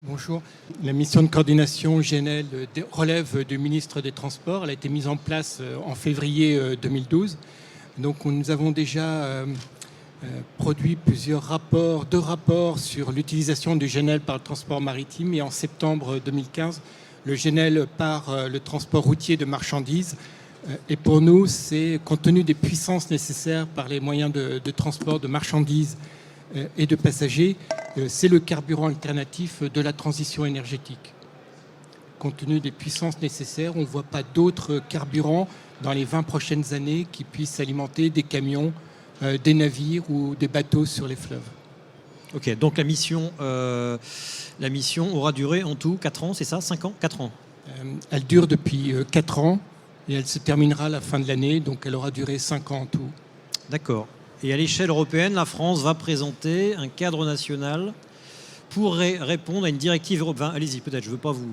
Bonjour. La mission de coordination GNL relève du ministre des Transports. Elle a été mise en place en février 2012. Donc nous avons déjà produit deux rapports sur l'utilisation du GNL par le transport maritime. Et en septembre 2015, le GNL par le transport routier de marchandises. Et pour nous, c'est compte tenu des puissances nécessaires par les moyens de transport de marchandises et de passagers, c'est le carburant alternatif de la transition énergétique. Compte tenu des puissances nécessaires, on ne voit pas d'autres carburants dans les 20 prochaines années qui puissent alimenter des camions, des navires ou des bateaux sur les fleuves. Ok, donc la mission aura duré en tout 4 ans, c'est ça? 5 ans? 4 ans? Elle dure depuis 4 ans et elle se terminera à la fin de l'année, donc elle aura duré 5 ans en tout. D'accord. Et à l'échelle européenne, la France va présenter un cadre national pour répondre à une directive européenne. Allez-y, peut-être, je ne veux pas vous...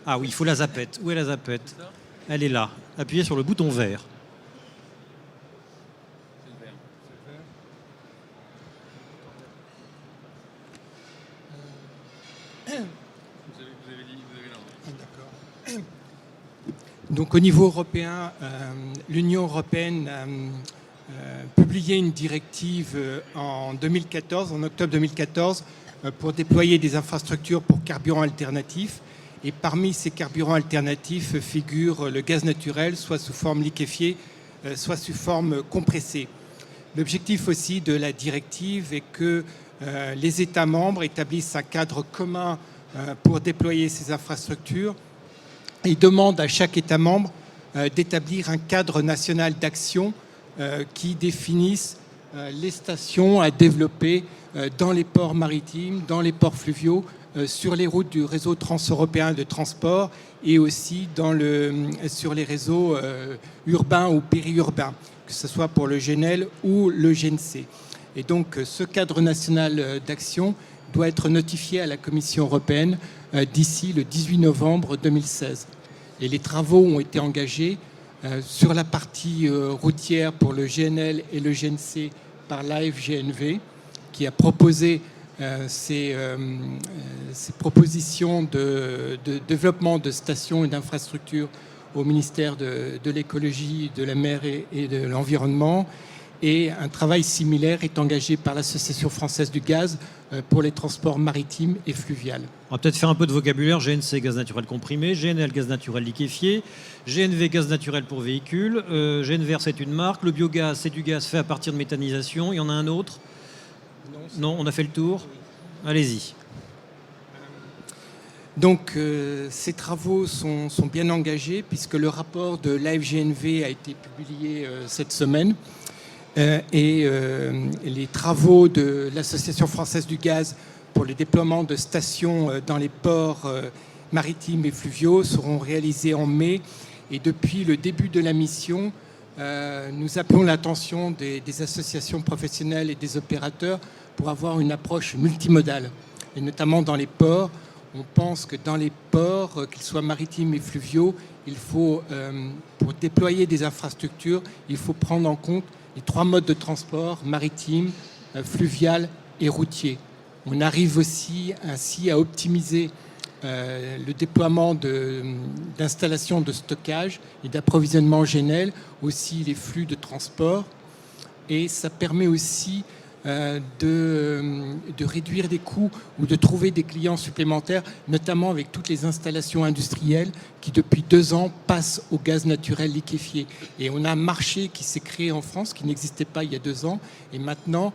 Ah oui, il faut la zapette. Où est la zapette? Elle est là. Appuyez sur le bouton vert. Donc au niveau européen, l'Union européenne a publié une directive en octobre 2014, pour déployer des infrastructures pour carburants alternatifs. Et parmi ces carburants alternatifs figure le gaz naturel, soit sous forme liquéfiée, soit sous forme compressée. L'objectif aussi de la directive est que les États membres établissent un cadre commun pour déployer ces infrastructures et demandent à chaque État membre d'établir un cadre national d'action qui définissent les stations à développer dans les ports maritimes, dans les ports fluviaux, sur les routes du réseau transeuropéen de transport et aussi sur les réseaux urbains ou périurbains, que ce soit pour le GNL ou le GNC. Et donc ce cadre national d'action doit être notifié à la Commission européenne d'ici le 18 novembre 2016. Et les travaux ont été engagés sur la partie routière pour le GNL et le GNC par l'AFGNV, qui a proposé ces propositions de développement de stations et d'infrastructures au ministère de l'écologie, de la mer et de l'environnement. Et un travail similaire est engagé par l'Association française du gaz pour les transports maritimes et fluviales. On va peut-être faire un peu de vocabulaire. GNC, gaz naturel comprimé. GNL, gaz naturel liquéfié. GNV, gaz naturel pour véhicules. GNVR, c'est une marque. Le biogaz, c'est du gaz fait à partir de méthanisation. Il y en a un autre? Non, on a fait le tour. Allez-y. Donc ces travaux sont bien engagés puisque le rapport de l'AFGNV a été publié cette semaine. Et les travaux de l'Association française du gaz pour le déploiement de stations dans les ports maritimes et fluviaux seront réalisés en mai. Et depuis le début de la mission, nous appelons l'attention des associations professionnelles et des opérateurs pour avoir une approche multimodale. Et notamment dans les ports, on pense que dans les ports, qu'ils soient maritimes et fluviaux, il faut, pour déployer des infrastructures, il faut prendre en compte les 3 modes de transport, maritime, fluvial et routier. On arrive aussi ainsi à optimiser le déploiement d'installations de stockage et d'approvisionnement GNL, aussi les flux de transport. Et ça permet aussi de réduire des coûts ou de trouver des clients supplémentaires, notamment avec toutes les installations industrielles qui depuis 2 ans passent au gaz naturel liquéfié. Et on a un marché qui s'est créé en France qui n'existait pas il y a 2 ans. Et maintenant,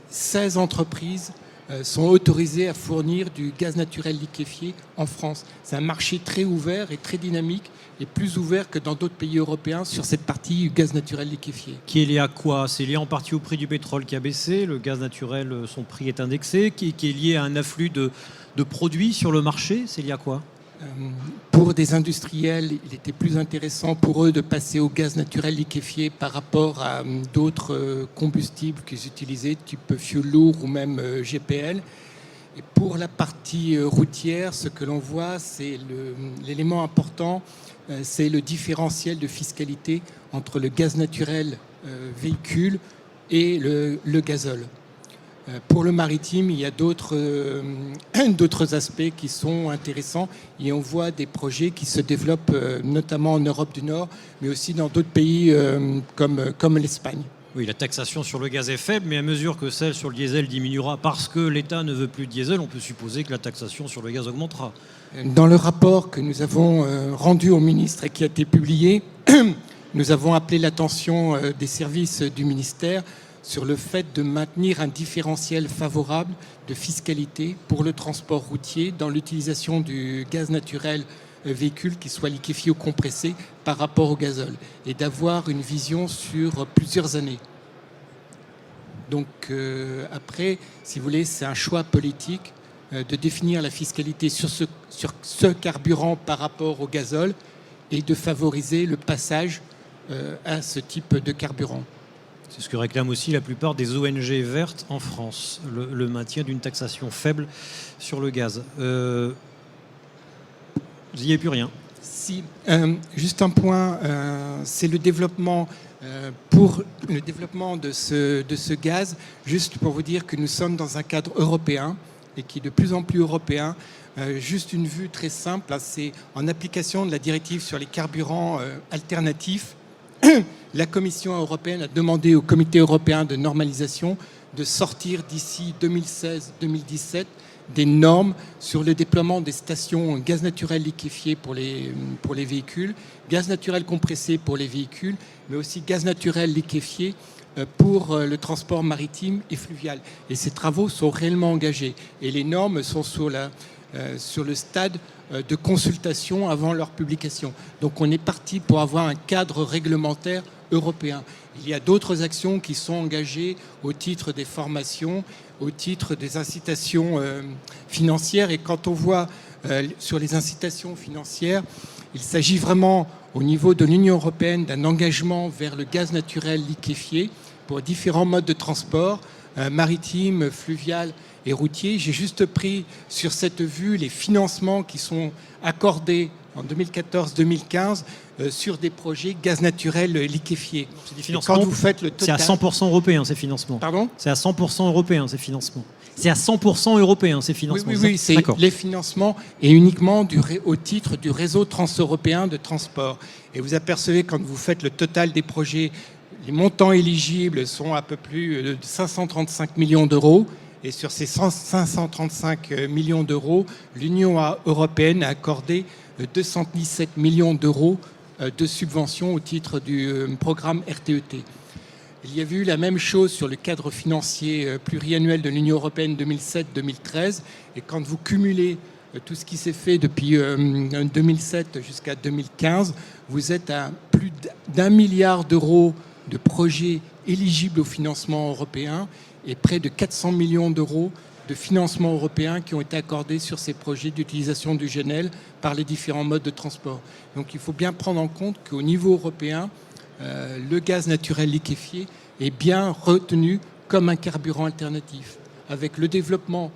16 entreprises sont autorisées à fournir du gaz naturel liquéfié en France. C'est un marché très ouvert et très dynamique et plus ouvert que dans d'autres pays européens sur cette partie du gaz naturel liquéfié. Qui est lié à quoi? C'est lié en partie au prix du pétrole qui a baissé, le gaz naturel, son prix est indexé, qui est lié à un afflux de produits sur le marché, c'est lié à quoi? Pour des industriels, il était plus intéressant pour eux de passer au gaz naturel liquéfié par rapport à d'autres combustibles qu'ils utilisaient, type fioul lourd ou même GPL. Et pour la partie routière, ce que l'on voit, c'est l'élément important, c'est le différentiel de fiscalité entre le gaz naturel véhicule et le gazole. Pour le maritime, il y a d'autres aspects qui sont intéressants et on voit des projets qui se développent notamment en Europe du Nord, mais aussi dans d'autres pays comme l'Espagne. Oui, la taxation sur le gaz est faible, mais à mesure que celle sur le diesel diminuera parce que l'État ne veut plus de diesel, on peut supposer que la taxation sur le gaz augmentera. Dans le rapport que nous avons rendu au ministre et qui a été publié, nous avons appelé l'attention des services du ministère sur le fait de maintenir un différentiel favorable de fiscalité pour le transport routier dans l'utilisation du gaz naturel véhicule qui soit liquéfié ou compressé par rapport au gazole et d'avoir une vision sur plusieurs années. Donc après, si vous voulez, c'est un choix politique de définir la fiscalité sur ce carburant par rapport au gazole et de favoriser le passage à ce type de carburant. C'est ce que réclament aussi la plupart des ONG vertes en France, le maintien d'une taxation faible sur le gaz. Vous n'y avez plus rien. Si, juste un point, c'est le développement pour le développement de ce gaz, juste pour vous dire que nous sommes dans un cadre européen et qui est de plus en plus européen. Juste une vue très simple, c'est en application de la directive sur les carburants alternatifs. La Commission européenne a demandé au Comité européen de normalisation de sortir d'ici 2016-2017 des normes sur le déploiement des stations gaz naturel liquéfié pour les véhicules, gaz naturel compressé pour les véhicules, mais aussi gaz naturel liquéfié pour le transport maritime et fluvial. Et ces travaux sont réellement engagés. Et les normes sont sur le stade de consultation avant leur publication. Donc on est parti pour avoir un cadre réglementaire européen. Il y a d'autres actions qui sont engagées au titre des formations, au titre des incitations financières. Et quand on voit sur les incitations financières, il s'agit vraiment au niveau de l'Union européenne d'un engagement vers le gaz naturel liquéfié pour différents modes de transport, maritime, fluvial et routier. J'ai juste pris sur cette vue les financements qui sont accordés en 2014-2015 sur des projets gaz naturel liquéfié. C'est des financements. Quand vous faites le total... C'est à 100% européen ces financements. Pardon ? C'est à 100% européen ces financements. C'est à 100% européen ces financements. Oui, c'est les financements et uniquement au titre du réseau transeuropéen de transport. Et vous apercevez quand vous faites le total des projets, les montants éligibles sont à peu plus de 535 millions d'euros. Et sur ces 535 millions d'euros, l'Union européenne a accordé 217 millions d'euros de subventions au titre du programme RTET. Il y avait eu la même chose sur le cadre financier pluriannuel de l'Union européenne 2007-2013. Et quand vous cumulez tout ce qui s'est fait depuis 2007 jusqu'à 2015, vous êtes à plus d'1 milliard d'euros de projets éligibles au financement européen et près de 400 millions d'euros de financement européen qui ont été accordés sur ces projets d'utilisation du GNL par les différents modes de transport. Donc il faut bien prendre en compte qu'au niveau européen, le gaz naturel liquéfié est bien retenu comme un carburant alternatif, avec le développement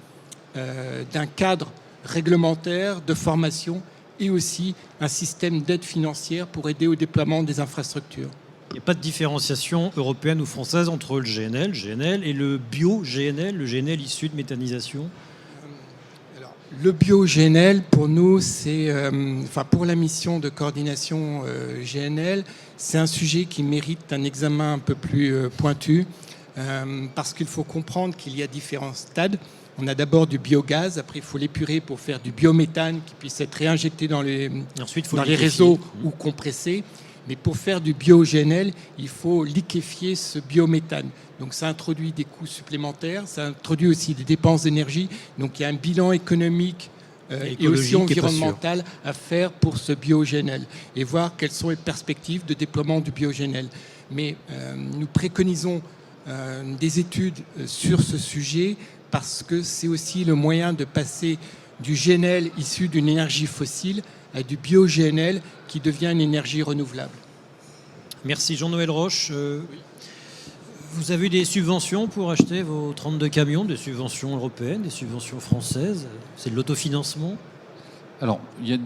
d'un cadre réglementaire de formation et aussi un système d'aide financière pour aider au déploiement des infrastructures. Il n'y a pas de différenciation européenne ou française entre le GNL et le bio-GNL, le GNL issu de méthanisation. Le bio-GNL, pour nous, c'est, pour la mission de coordination GNL, c'est un sujet qui mérite un examen un peu plus pointu, parce qu'il faut comprendre qu'il y a différents stades. On a d'abord du biogaz, après il faut l'épurer pour faire du biométhane qui puisse être réinjecté dans les réseaux ou compressé. Mais pour faire du bio-GNL, il faut liquéfier ce biométhane. Donc ça introduit des coûts supplémentaires, ça introduit aussi des dépenses d'énergie. Donc il y a un bilan économique et aussi environnemental à faire pour ce bio-GNL et voir quelles sont les perspectives de déploiement du bio-GNL. Mais nous préconisons des études sur ce sujet parce que c'est aussi le moyen de passer du GNL issu d'une énergie fossile à du bio-GNL qui devient une énergie renouvelable. Merci Jean-Noël Roche. Vous avez eu des subventions pour acheter vos 32 camions, des subventions européennes, des subventions françaises? C'est de l'autofinancement? Alors, je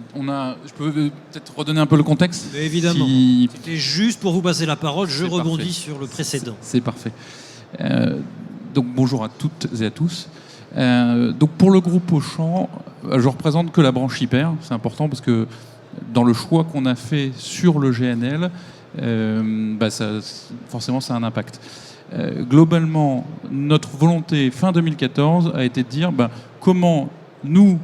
peux peut-être redonner un peu le contexte? Mais évidemment. C'était juste pour vous passer la parole, je rebondis sur le précédent. C'est parfait. Donc bonjour à toutes et à tous. Donc pour le groupe Auchan, je représente que la branche hyper. C'est important parce que dans le choix qu'on a fait sur le GNL, forcément ça a un impact. Globalement, notre volonté fin 2014 a été de dire comment nous,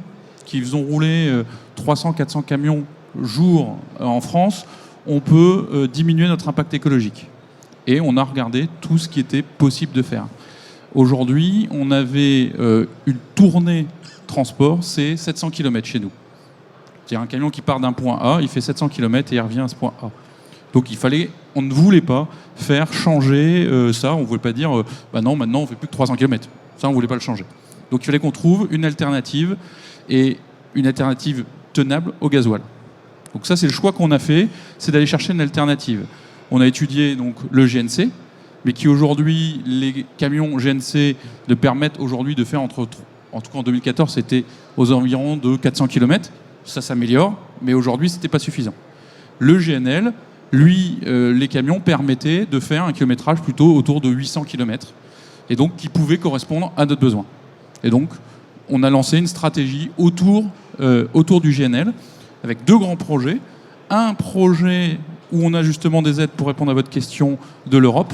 qui faisons rouler 300-400 camions jour en France, on peut diminuer notre impact écologique. Et on a regardé tout ce qui était possible de faire. Aujourd'hui, on avait une tournée transport, c'est 700 km chez nous. C'est-à-dire un camion qui part d'un point A, il fait 700 km et il revient à ce point A. Donc on ne voulait pas faire changer ça, on ne voulait pas dire non, maintenant on fait plus que 300 km. Ça, on ne voulait pas le changer. Donc il fallait qu'on trouve une alternative, et une alternative tenable au gasoil. Donc ça, c'est le choix qu'on a fait, c'est d'aller chercher une alternative. On a étudié donc le GNC, mais qui aujourd'hui, les camions GNC ne permettent aujourd'hui de faire en tout cas en 2014, c'était aux environs de 400 km. Ça s'améliore, mais aujourd'hui, ce n'était pas suffisant. Le GNL, lui, les camions permettaient de faire un kilométrage plutôt autour de 800 km, et donc qui pouvait correspondre à notre besoin. Et donc, on a lancé une stratégie autour du GNL, avec 2 grands projets. Un projet où on a justement des aides, pour répondre à votre question, de l'Europe.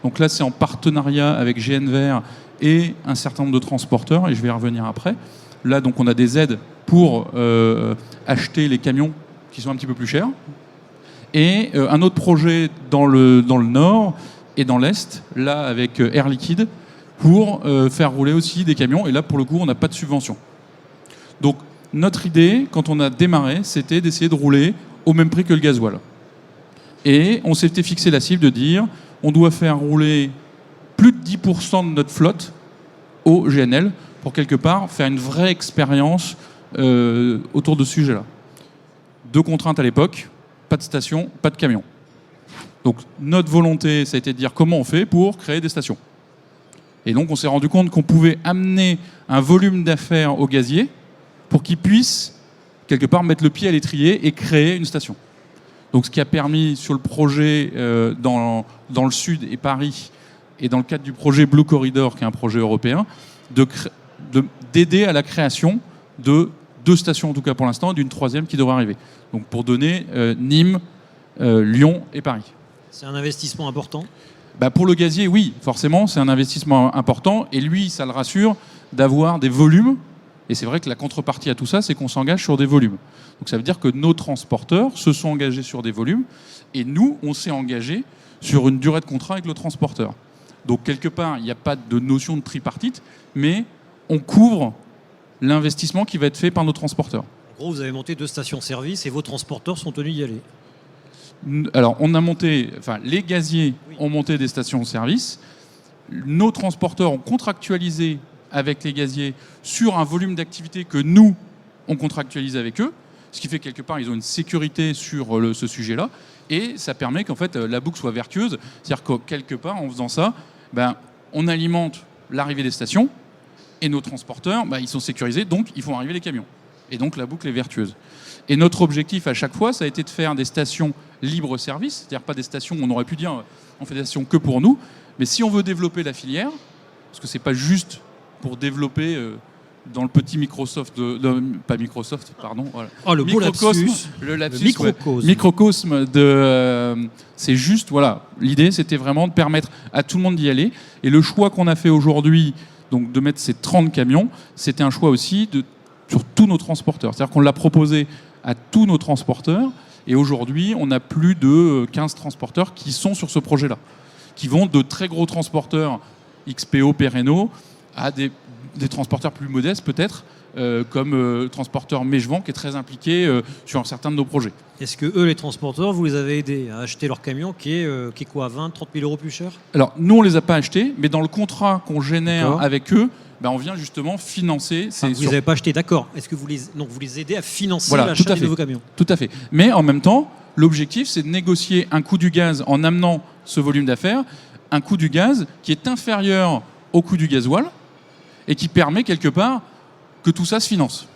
Donc là, c'est en partenariat avec GNVR et un certain nombre de transporteurs, et je vais y revenir après. Là, donc, on a des aides pour acheter les camions qui sont un petit peu plus chers. Et un autre projet dans le nord et dans l'est, là, avec Air Liquide, pour faire rouler aussi des camions. Et là, pour le coup, on n'a pas de subvention. Donc, notre idée, quand on a démarré, c'était d'essayer de rouler au même prix que le gasoil. Et on s'était fixé la cible de dire on doit faire rouler plus de 10% de notre flotte au GNL pour quelque part faire une vraie expérience autour de ce sujet-là. 2 contraintes à l'époque, pas de station, pas de camion. Donc notre volonté, ça a été de dire comment on fait pour créer des stations. Et donc on s'est rendu compte qu'on pouvait amener un volume d'affaires au gazier pour qu'il puisse quelque part mettre le pied à l'étrier et créer une station. Donc ce qui a permis sur le projet dans le sud et Paris, et dans le cadre du projet Blue Corridor, qui est un projet européen, d'aider à la création de 2 stations, en tout cas pour l'instant, et d'une 3e qui devrait arriver. Donc pour donner Nîmes, Lyon et Paris. C'est un investissement important ? Pour le gazier, oui, forcément, c'est un investissement important. Et lui, ça le rassure d'avoir des volumes. Et c'est vrai que la contrepartie à tout ça, c'est qu'on s'engage sur des volumes. Donc ça veut dire que nos transporteurs se sont engagés sur des volumes. Et nous, on s'est engagés sur une durée de contrat avec le transporteur. Donc quelque part, il n'y a pas de notion de tripartite, mais on couvre l'investissement qui va être fait par nos transporteurs. En gros, vous avez monté 2 stations-service et vos transporteurs sont tenus d'y aller. Alors, les gaziers ont monté des stations-service. Nos transporteurs ont contractualisé avec les gaziers sur un volume d'activité que nous, on contractualise avec eux. Ce qui fait que quelque part, ils ont une sécurité sur ce sujet-là. Et ça permet qu'en fait, la boucle soit vertueuse. C'est-à-dire que quelque part, en faisant ça, on alimente l'arrivée des stations. Et nos transporteurs, ils sont sécurisés, donc ils font arriver les camions. Et donc la boucle est vertueuse. Et notre objectif à chaque fois, ça a été de faire des stations libre-service, c'est-à-dire pas des stations où on aurait pu dire on fait des stations que pour nous, mais si on veut développer la filière, parce que c'est pas juste pour développer dans le petit Microsoft, pas Microsoft, pardon. Voilà. Oh, le beau lapsus. Le lapsus, microcosme. Microcosme c'est juste, voilà. L'idée, c'était vraiment de permettre à tout le monde d'y aller. Et le choix qu'on a fait aujourd'hui, donc de mettre ces 30 camions, c'était un choix aussi sur tous nos transporteurs. C'est-à-dire qu'on l'a proposé à tous nos transporteurs. Et aujourd'hui, on a plus de 15 transporteurs qui sont sur ce projet-là, qui vont de très gros transporteurs XPO, Perreno, à des transporteurs plus modestes peut-être, comme transporteur Mejvan, qui est très impliqué sur certains de nos projets. Est-ce que eux, les transporteurs, vous les avez aidés à acheter leur camion qui est quoi, 20 30 000 euros plus cher ? Alors, nous, on ne les a pas achetés, mais dans le contrat qu'on génère avec eux, on vient justement financer. Vous ne les avez pas achetés, d'accord. Est-ce que vous les aidez à financer l'achat des nouveaux camions ? Tout à fait. Mais en même temps, l'objectif, c'est de négocier un coût du gaz en amenant ce volume d'affaires, un coût du gaz qui est inférieur au coût du gasoil et qui permet quelque part que tout ça se finance.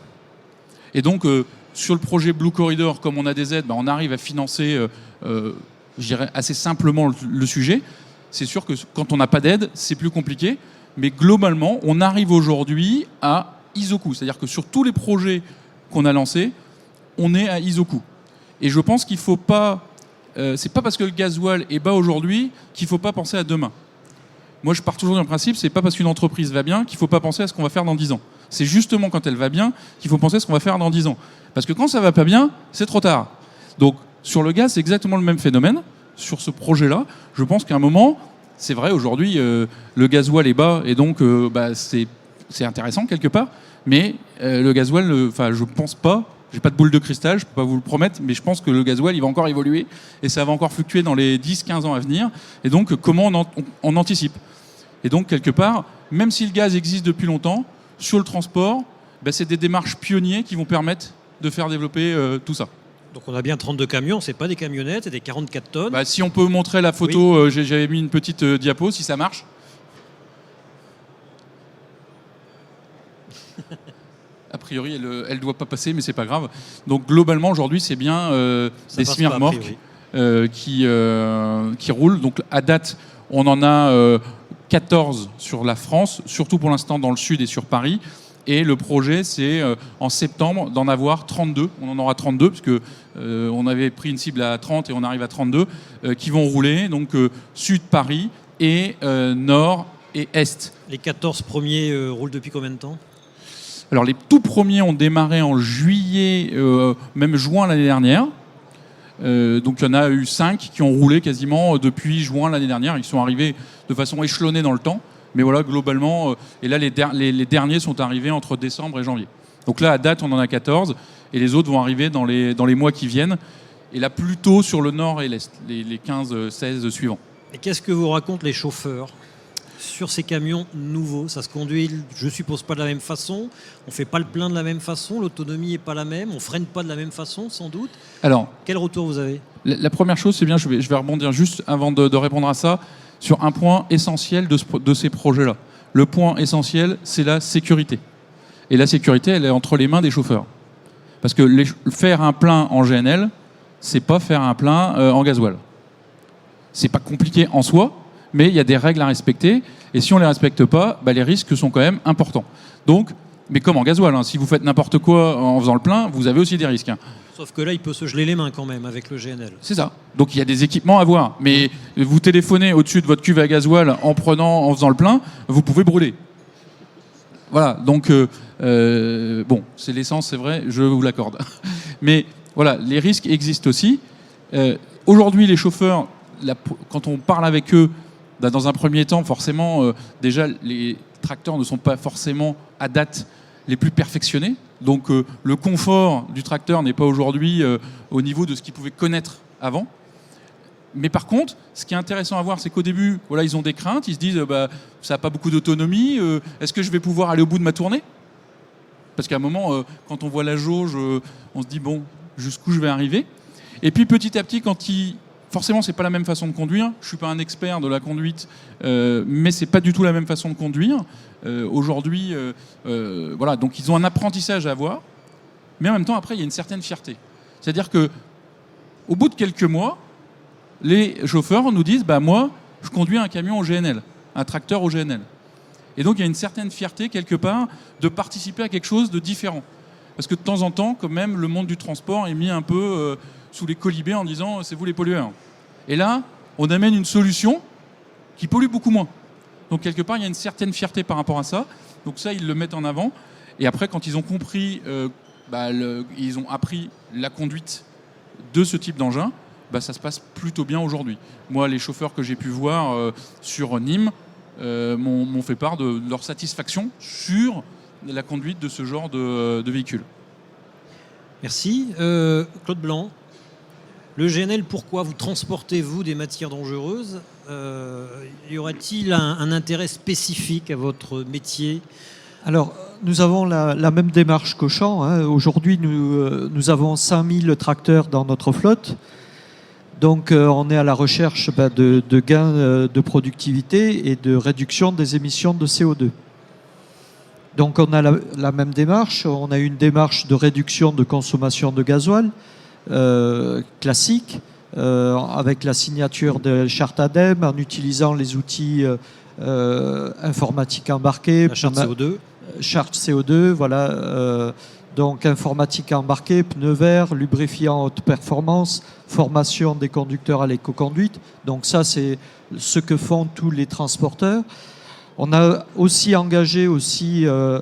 Et donc, sur le projet Blue Corridor, comme on a des aides, on arrive à financer, je dirais, assez simplement le sujet. C'est sûr que quand on n'a pas d'aide, c'est plus compliqué. Mais globalement, on arrive aujourd'hui à ISO-coût. C'est-à-dire que sur tous les projets qu'on a lancés, on est à ISO-coût. Et je pense qu'il ne faut pas... c'est pas parce que le gasoil est bas aujourd'hui qu'il ne faut pas penser à demain. Moi, je pars toujours d'un principe, c'est pas parce qu'une entreprise va bien qu'il ne faut pas penser à ce qu'on va faire dans 10 ans. C'est justement quand elle va bien qu'il faut penser à ce qu'on va faire dans 10 ans. Parce que quand ça va pas bien, c'est trop tard. Donc, sur le gaz, c'est exactement le même phénomène. Sur ce projet-là, je pense qu'à un moment, c'est vrai, aujourd'hui, le gasoil est bas et donc c'est intéressant quelque part. Mais le gasoil, je pense pas, j'ai pas de boule de cristal, je peux pas vous le promettre, mais je pense que le gasoil, il va encore évoluer et ça va encore fluctuer dans les 10-15 ans à venir. Et donc, comment on anticipe ? Et donc, quelque part, même si le gaz existe depuis longtemps, sur le transport, c'est des démarches pionniers qui vont permettre de faire développer tout ça. Donc on a bien 32 camions, c'est pas des camionnettes, c'est des 44 tonnes. Si on peut montrer la photo, oui. J'avais mis une petite diapo, si ça marche. A priori, elle ne doit pas passer, mais c'est pas grave. Donc globalement, aujourd'hui, c'est bien des semi-remorques qui roulent. Donc à date, on en a 14 sur la France, surtout pour l'instant dans le sud et sur Paris. Et le projet, c'est en septembre d'en avoir 32. On en aura 32, parce que on avait pris une cible à 30 et on arrive à 32, qui vont rouler. Donc sud Paris et nord et est. Les 14 premiers roulent depuis combien de temps ? Alors les tout premiers ont démarré en juillet, même juin l'année dernière. Donc il y en a eu 5 qui ont roulé quasiment depuis juin l'année dernière. Ils sont arrivés de façon échelonnée dans le temps. Mais voilà, globalement, et là les derniers sont arrivés entre décembre et janvier. Donc là, à date, on en a 14, et les autres vont arriver dans les mois qui viennent. Et là, plutôt sur le nord et l'est, les 15-16 suivants. Et qu'est-ce que vous racontent les chauffeurs sur ces camions nouveaux ? Ça se conduit, je suppose, pas de la même façon. On fait pas le plein de la même façon. L'autonomie est pas la même. On freine pas de la même façon, sans doute. Alors, quel retour vous avez ? La première chose, c'est bien, je vais rebondir juste avant de répondre à ça, sur un point essentiel de ces projets-là. Le point essentiel, c'est la sécurité. Et la sécurité, elle est entre les mains des chauffeurs. Parce que faire un plein en GNL, c'est pas faire un plein en gasoil. C'est pas compliqué en soi, mais il y a des règles à respecter. Et si on les respecte pas, les risques sont quand même importants. Donc, mais comme en gasoil, si vous faites n'importe quoi en faisant le plein, vous avez aussi des risques. Sauf que là, il peut se geler les mains quand même avec le GNL. C'est ça. Donc il y a des équipements à voir. Mais vous téléphonez au-dessus de votre cuve à gasoil en faisant le plein, vous pouvez brûler. Voilà. Donc c'est l'essence, c'est vrai, je vous l'accorde. Mais voilà, les risques existent aussi. Aujourd'hui, les chauffeurs, quand on parle avec eux, dans un premier temps, forcément, déjà les tracteurs ne sont pas forcément à date les plus perfectionnés. Donc le confort du tracteur n'est pas aujourd'hui au niveau de ce qu'ils pouvaient connaître avant. Mais par contre, ce qui est intéressant à voir, c'est qu'au début, ils ont des craintes. Ils se disent, ça n'a pas beaucoup d'autonomie. Est-ce que je vais pouvoir aller au bout de ma tournée ? Parce qu'à un moment, quand on voit la jauge, on se dit, jusqu'où je vais arriver ? Et puis petit à petit, forcément, c'est pas la même façon de conduire. Je suis pas un expert de la conduite, mais c'est pas du tout la même façon de conduire. Aujourd'hui, donc ils ont un apprentissage à avoir, mais en même temps, après, il y a une certaine fierté. C'est-à-dire que, au bout de quelques mois, les chauffeurs nous disent, moi, je conduis un camion au GNL, un tracteur au GNL. Et donc, il y a une certaine fierté quelque part de participer à quelque chose de différent. Parce que de temps en temps, quand même, le monde du transport est mis un peu sous les colibés en disant c'est vous les pollueurs. Et là, on amène une solution qui pollue beaucoup moins. Donc quelque part, il y a une certaine fierté par rapport à ça. Donc ça, ils le mettent en avant. Et après, quand ils ont compris, ils ont appris la conduite de ce type d'engin, ça se passe plutôt bien aujourd'hui. Moi, les chauffeurs que j'ai pu voir sur Nîmes m'ont fait part de leur satisfaction sur la conduite de ce genre de véhicule. Merci. Claude Blanc. Le GNL, pourquoi vous transportez-vous des matières dangereuses ? Y aurait-il un intérêt spécifique à votre métier ? Alors, nous avons la même démarche qu'Auchan. Aujourd'hui, nous avons 5000 tracteurs dans notre flotte. Donc, on est à la recherche de gains de productivité et de réduction des émissions de CO2. Donc, on a la même démarche. On a une démarche de réduction de consommation de gasoil classique, avec la signature de charte ADEME, en utilisant les outils informatiques embarqués. La charte CO2. Charte CO2, voilà. Donc informatique embarquée, pneus verts, lubrifiant haute performance, formation des conducteurs à l'éco-conduite. Donc ça, c'est ce que font tous les transporteurs. On a aussi engagé un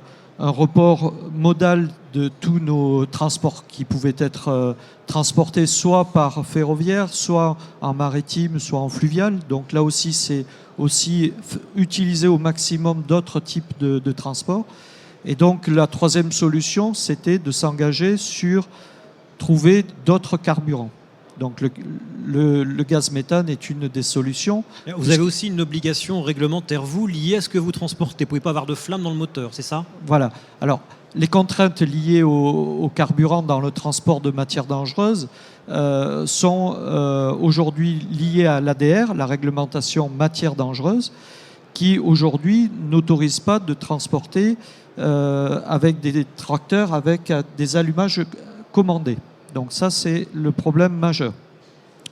report modal de tous nos transports qui pouvaient être transportés soit par ferroviaire, soit en maritime, soit en fluvial. Donc là aussi, c'est aussi utiliser au maximum d'autres types de transports. Et donc la troisième solution, c'était de s'engager sur trouver d'autres carburants. Donc le gaz méthane est une des solutions. Vous avez aussi une obligation réglementaire, vous, liée à ce que vous transportez. Vous ne pouvez pas avoir de flamme dans le moteur, c'est ça? Voilà. Alors, les contraintes liées au carburant dans le transport de matières dangereuses sont aujourd'hui liées à l'ADR, la réglementation matières dangereuses, qui aujourd'hui n'autorise pas de transporter avec des tracteurs avec des allumages commandés. Donc ça, c'est le problème majeur.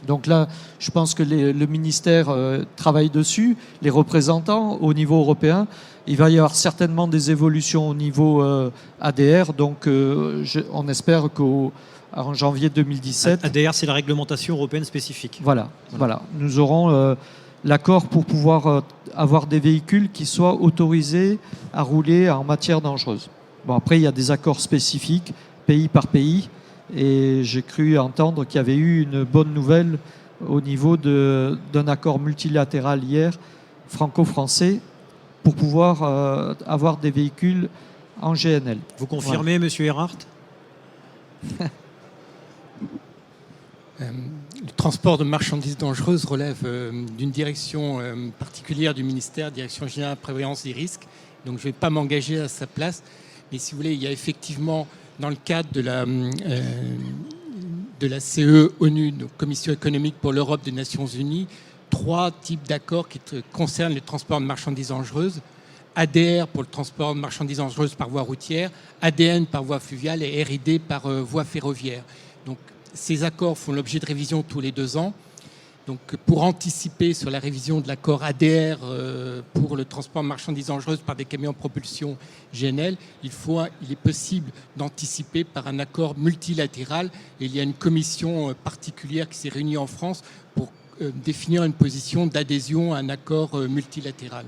Donc là, je pense que le ministère travaille dessus, les représentants au niveau européen. Il va y avoir certainement des évolutions au niveau ADR. Donc on espère qu'en janvier 2017... ADR, c'est la réglementation européenne spécifique. Voilà. Nous aurons l'accord pour pouvoir avoir des véhicules qui soient autorisés à rouler en matière dangereuse. Bon, après, il y a des accords spécifiques, pays par pays. Et j'ai cru entendre qu'il y avait eu une bonne nouvelle au niveau d'un accord multilatéral hier, franco-français, pour pouvoir avoir des véhicules en GNL. Vous confirmez, Monsieur Erhardt? Le transport de marchandises dangereuses relève d'une direction particulière du ministère, Direction générale de prévoyance des risques. Donc je ne vais pas m'engager à sa place. Mais si vous voulez, il y a effectivement, dans le cadre de la CE ONU, donc Commission économique pour l'Europe des Nations Unies, 3 types d'accords qui concernent le transport de marchandises dangereuses. ADR pour le transport de marchandises dangereuses par voie routière, ADN par voie fluviale et RID par voie ferroviaire. Donc ces accords font l'objet de révision tous les 2 ans. Donc, pour anticiper sur la révision de l'accord ADR pour le transport de marchandises dangereuses par des camions en propulsion GNL, il est possible d'anticiper par un accord multilatéral. Et il y a une commission particulière qui s'est réunie en France pour définir une position d'adhésion à un accord multilatéral.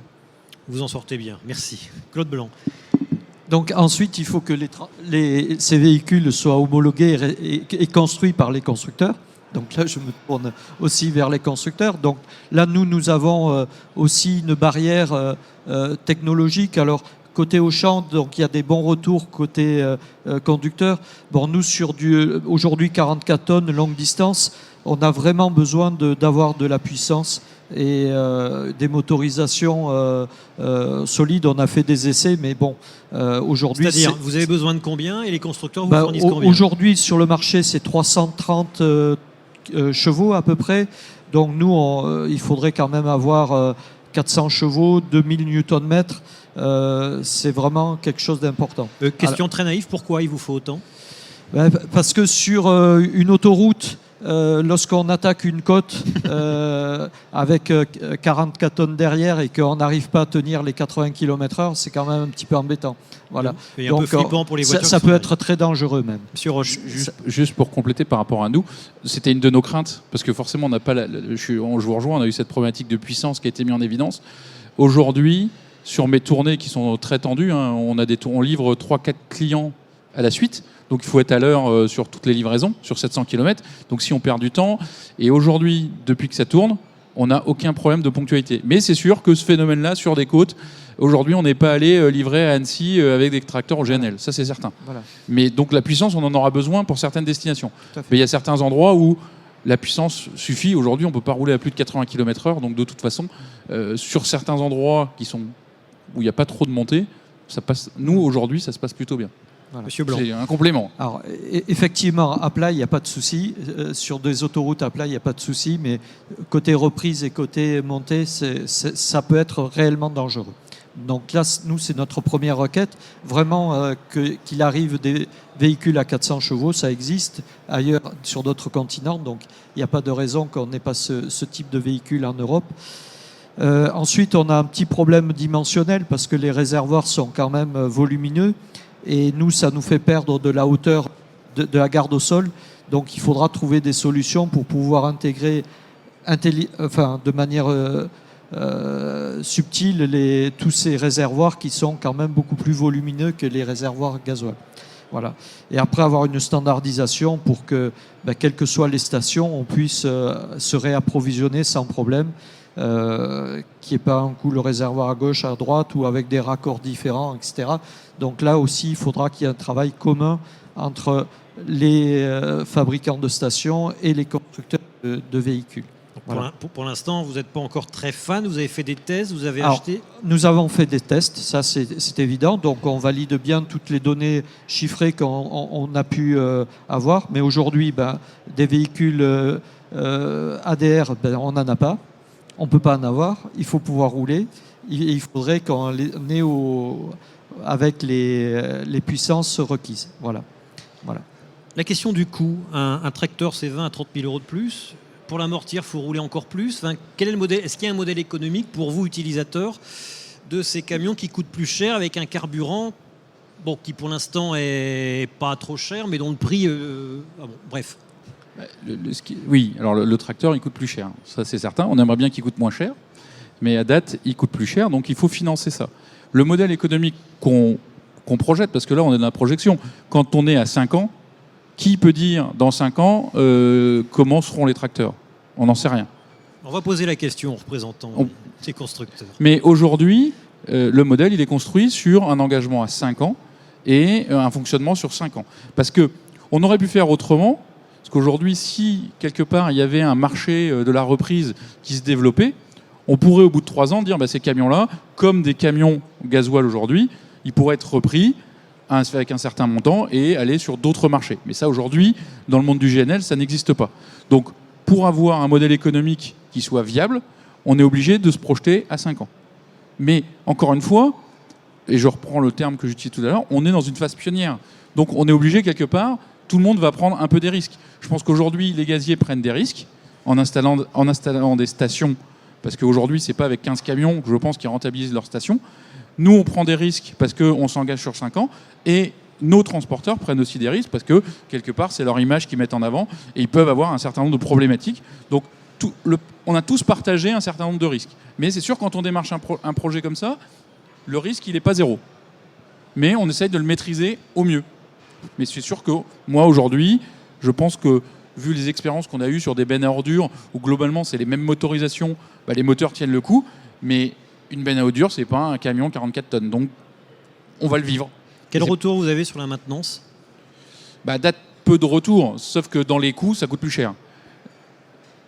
Vous en sortez bien. Merci. Claude Blanc. Donc ensuite, il faut que ces véhicules soient homologués et construits par les constructeurs. Donc là, je me tourne aussi vers les constructeurs. Donc là, nous avons aussi une barrière technologique. Alors, côté Auchan, donc il y a des bons retours côté conducteur. Bon, nous, sur aujourd'hui 44 tonnes longue distance, on a vraiment besoin d'avoir de la puissance et des motorisations solides. On a fait des essais, mais bon, aujourd'hui... C'est-à-dire, vous avez besoin de combien et les constructeurs vous fournissent combien? Aujourd'hui, sur le marché, c'est 330 chevaux à peu près. Donc nous, il faudrait quand même avoir 400 chevaux, 2000 Nm. C'est vraiment quelque chose d'important. Question très naïve, pourquoi il vous faut autant? Parce que sur une autoroute, lorsqu'on attaque une côte avec 44 tonnes derrière et qu'on n'arrive pas à tenir les 80 km/h, c'est quand même un petit peu embêtant. Voilà. Et un peu flippant pour les voitures. Ça peut être très dangereux même. Monsieur Roche. Juste pour compléter par rapport à nous, c'était une de nos craintes, parce que forcément, on n'a pas je vous rejoins, on a eu cette problématique de puissance qui a été mise en évidence. Aujourd'hui, sur mes tournées qui sont très tendues, hein, on livre 3-4 clients à la suite. Donc il faut être à l'heure sur toutes les livraisons, sur 700 km. Donc si on perd du temps, et aujourd'hui, depuis que ça tourne, on n'a aucun problème de ponctualité. Mais c'est sûr que ce phénomène-là, sur des côtes, aujourd'hui, on n'est pas allé livrer à Annecy avec des tracteurs au GNL. Ça, c'est certain. Voilà. Mais donc la puissance, on en aura besoin pour certaines destinations. Mais il y a certains endroits où la puissance suffit. Aujourd'hui, on ne peut pas rouler à plus de 80 km/h. Donc de toute façon, sur certains endroits où il n'y a pas trop de montée, ça passe. Nous, aujourd'hui, ça se passe plutôt bien. Voilà. Monsieur Blanc. C'est un complément. Alors, effectivement, à plat, il n'y a pas de souci. Sur des autoroutes à plat, il n'y a pas de souci. Mais côté reprise et côté montée, ça peut être réellement dangereux. Donc là, nous, c'est notre première requête. Vraiment, qu'il arrive des véhicules à 400 chevaux, ça existe ailleurs sur d'autres continents. Donc il n'y a pas de raison qu'on n'ait pas ce type de véhicule en Europe. Ensuite, on a un petit problème dimensionnel parce que les réservoirs sont quand même volumineux. Et nous, ça nous fait perdre de la hauteur de la garde au sol. Donc il faudra trouver des solutions pour pouvoir intégrer de manière subtile tous ces réservoirs qui sont quand même beaucoup plus volumineux que les réservoirs gasoil. Voilà. Et après avoir une standardisation pour que, quelles que soient les stations, on puisse se réapprovisionner sans problème, qu'il n'y ait pas un coup le réservoir à gauche, à droite ou avec des raccords différents, etc. Donc là aussi, il faudra qu'il y ait un travail commun entre les fabricants de stations et les constructeurs de véhicules. Voilà. Pour l'instant, vous n'êtes pas encore très fan, vous avez fait des tests, vous avez Alors, acheté. Nous avons fait des tests, ça c'est évident, donc on valide bien toutes les données chiffrées qu'on a pu avoir, mais aujourd'hui, des véhicules ADR, on n'en a pas, on ne peut pas en avoir, il faut pouvoir rouler, il faudrait qu'on ait avec les puissances requises. Voilà. La question du coût, un tracteur c'est 20 à 30 000 euros de plus. Pour l'amortir, il faut rouler encore plus. Quel est le modèle ? Est-ce qu'il y a un modèle économique pour vous, utilisateurs, de ces camions qui coûtent plus cher avec un carburant qui pour l'instant est pas trop cher, mais dont le prix... bref. Oui, alors le tracteur, il coûte plus cher. Ça, c'est certain. On aimerait bien qu'il coûte moins cher. Mais à date, il coûte plus cher. Donc, il faut financer ça. Le modèle économique qu'on projette, parce que là, on est dans la projection. Quand on est à 5 ans, qui peut dire dans 5 ans comment seront les tracteurs ? On n'en sait rien. On va poser la question aux représentants des constructeurs. Mais aujourd'hui, le modèle, il est construit sur un engagement à 5 ans et un fonctionnement sur 5 ans. Parce qu'on aurait pu faire autrement, parce qu'aujourd'hui, si quelque part il y avait un marché de la reprise qui se développait, on pourrait au bout de 3 ans dire ces camions-là, comme des camions gasoil aujourd'hui, ils pourraient être repris avec un certain montant et aller sur d'autres marchés. Mais ça, aujourd'hui, dans le monde du GNL, ça n'existe pas. Donc, pour avoir un modèle économique qui soit viable, on est obligé de se projeter à 5 ans. Mais, encore une fois, et je reprends le terme que j'utilisais tout à l'heure, on est dans une phase pionnière. Donc, on est obligé, quelque part, tout le monde va prendre un peu des risques. Je pense qu'aujourd'hui, les gaziers prennent des risques en installant des stations, parce qu'aujourd'hui, ce n'est pas avec 15 camions que je pense qu'ils rentabilisent leurs stations. Nous, on prend des risques parce qu'on s'engage sur 5 ans et nos transporteurs prennent aussi des risques parce que, quelque part, c'est leur image qu'ils mettent en avant et ils peuvent avoir un certain nombre de problématiques. Donc, on a tous partagé un certain nombre de risques. Mais c'est sûr, quand on démarche un projet comme ça, le risque, il n'est pas zéro. Mais on essaye de le maîtriser au mieux. Mais c'est sûr que moi, aujourd'hui, je pense que, vu les expériences qu'on a eues sur des bennes à ordures, où globalement, c'est les mêmes motorisations, les moteurs tiennent le coup, mais une benne à ordures, c'est pas un camion 44 tonnes. Donc, on va le vivre. Quel retour vous avez sur la maintenance ? Date peu de retour, sauf que dans les coûts, ça coûte plus cher.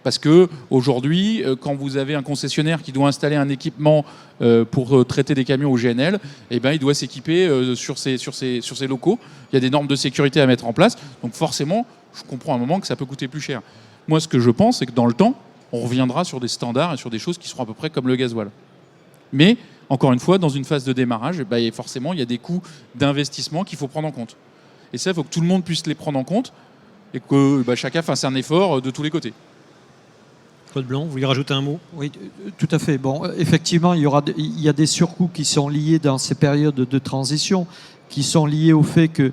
Parce qu'aujourd'hui, quand vous avez un concessionnaire qui doit installer un équipement pour traiter des camions au GNL, il doit s'équiper sur ses locaux. Il y a des normes de sécurité à mettre en place. Donc forcément, je comprends à un moment que ça peut coûter plus cher. Moi, ce que je pense, c'est que dans le temps, on reviendra sur des standards et sur des choses qui seront à peu près comme le gasoil. Mais, encore une fois, dans une phase de démarrage, forcément, il y a des coûts d'investissement qu'il faut prendre en compte. Et ça, il faut que tout le monde puisse les prendre en compte et que chacun fasse un effort de tous les côtés. Claude Blanc, vous voulez rajouter un mot ? Oui, tout à fait. Bon, effectivement, il y a des surcoûts qui sont liés dans ces périodes de transition, qui sont liés au fait que,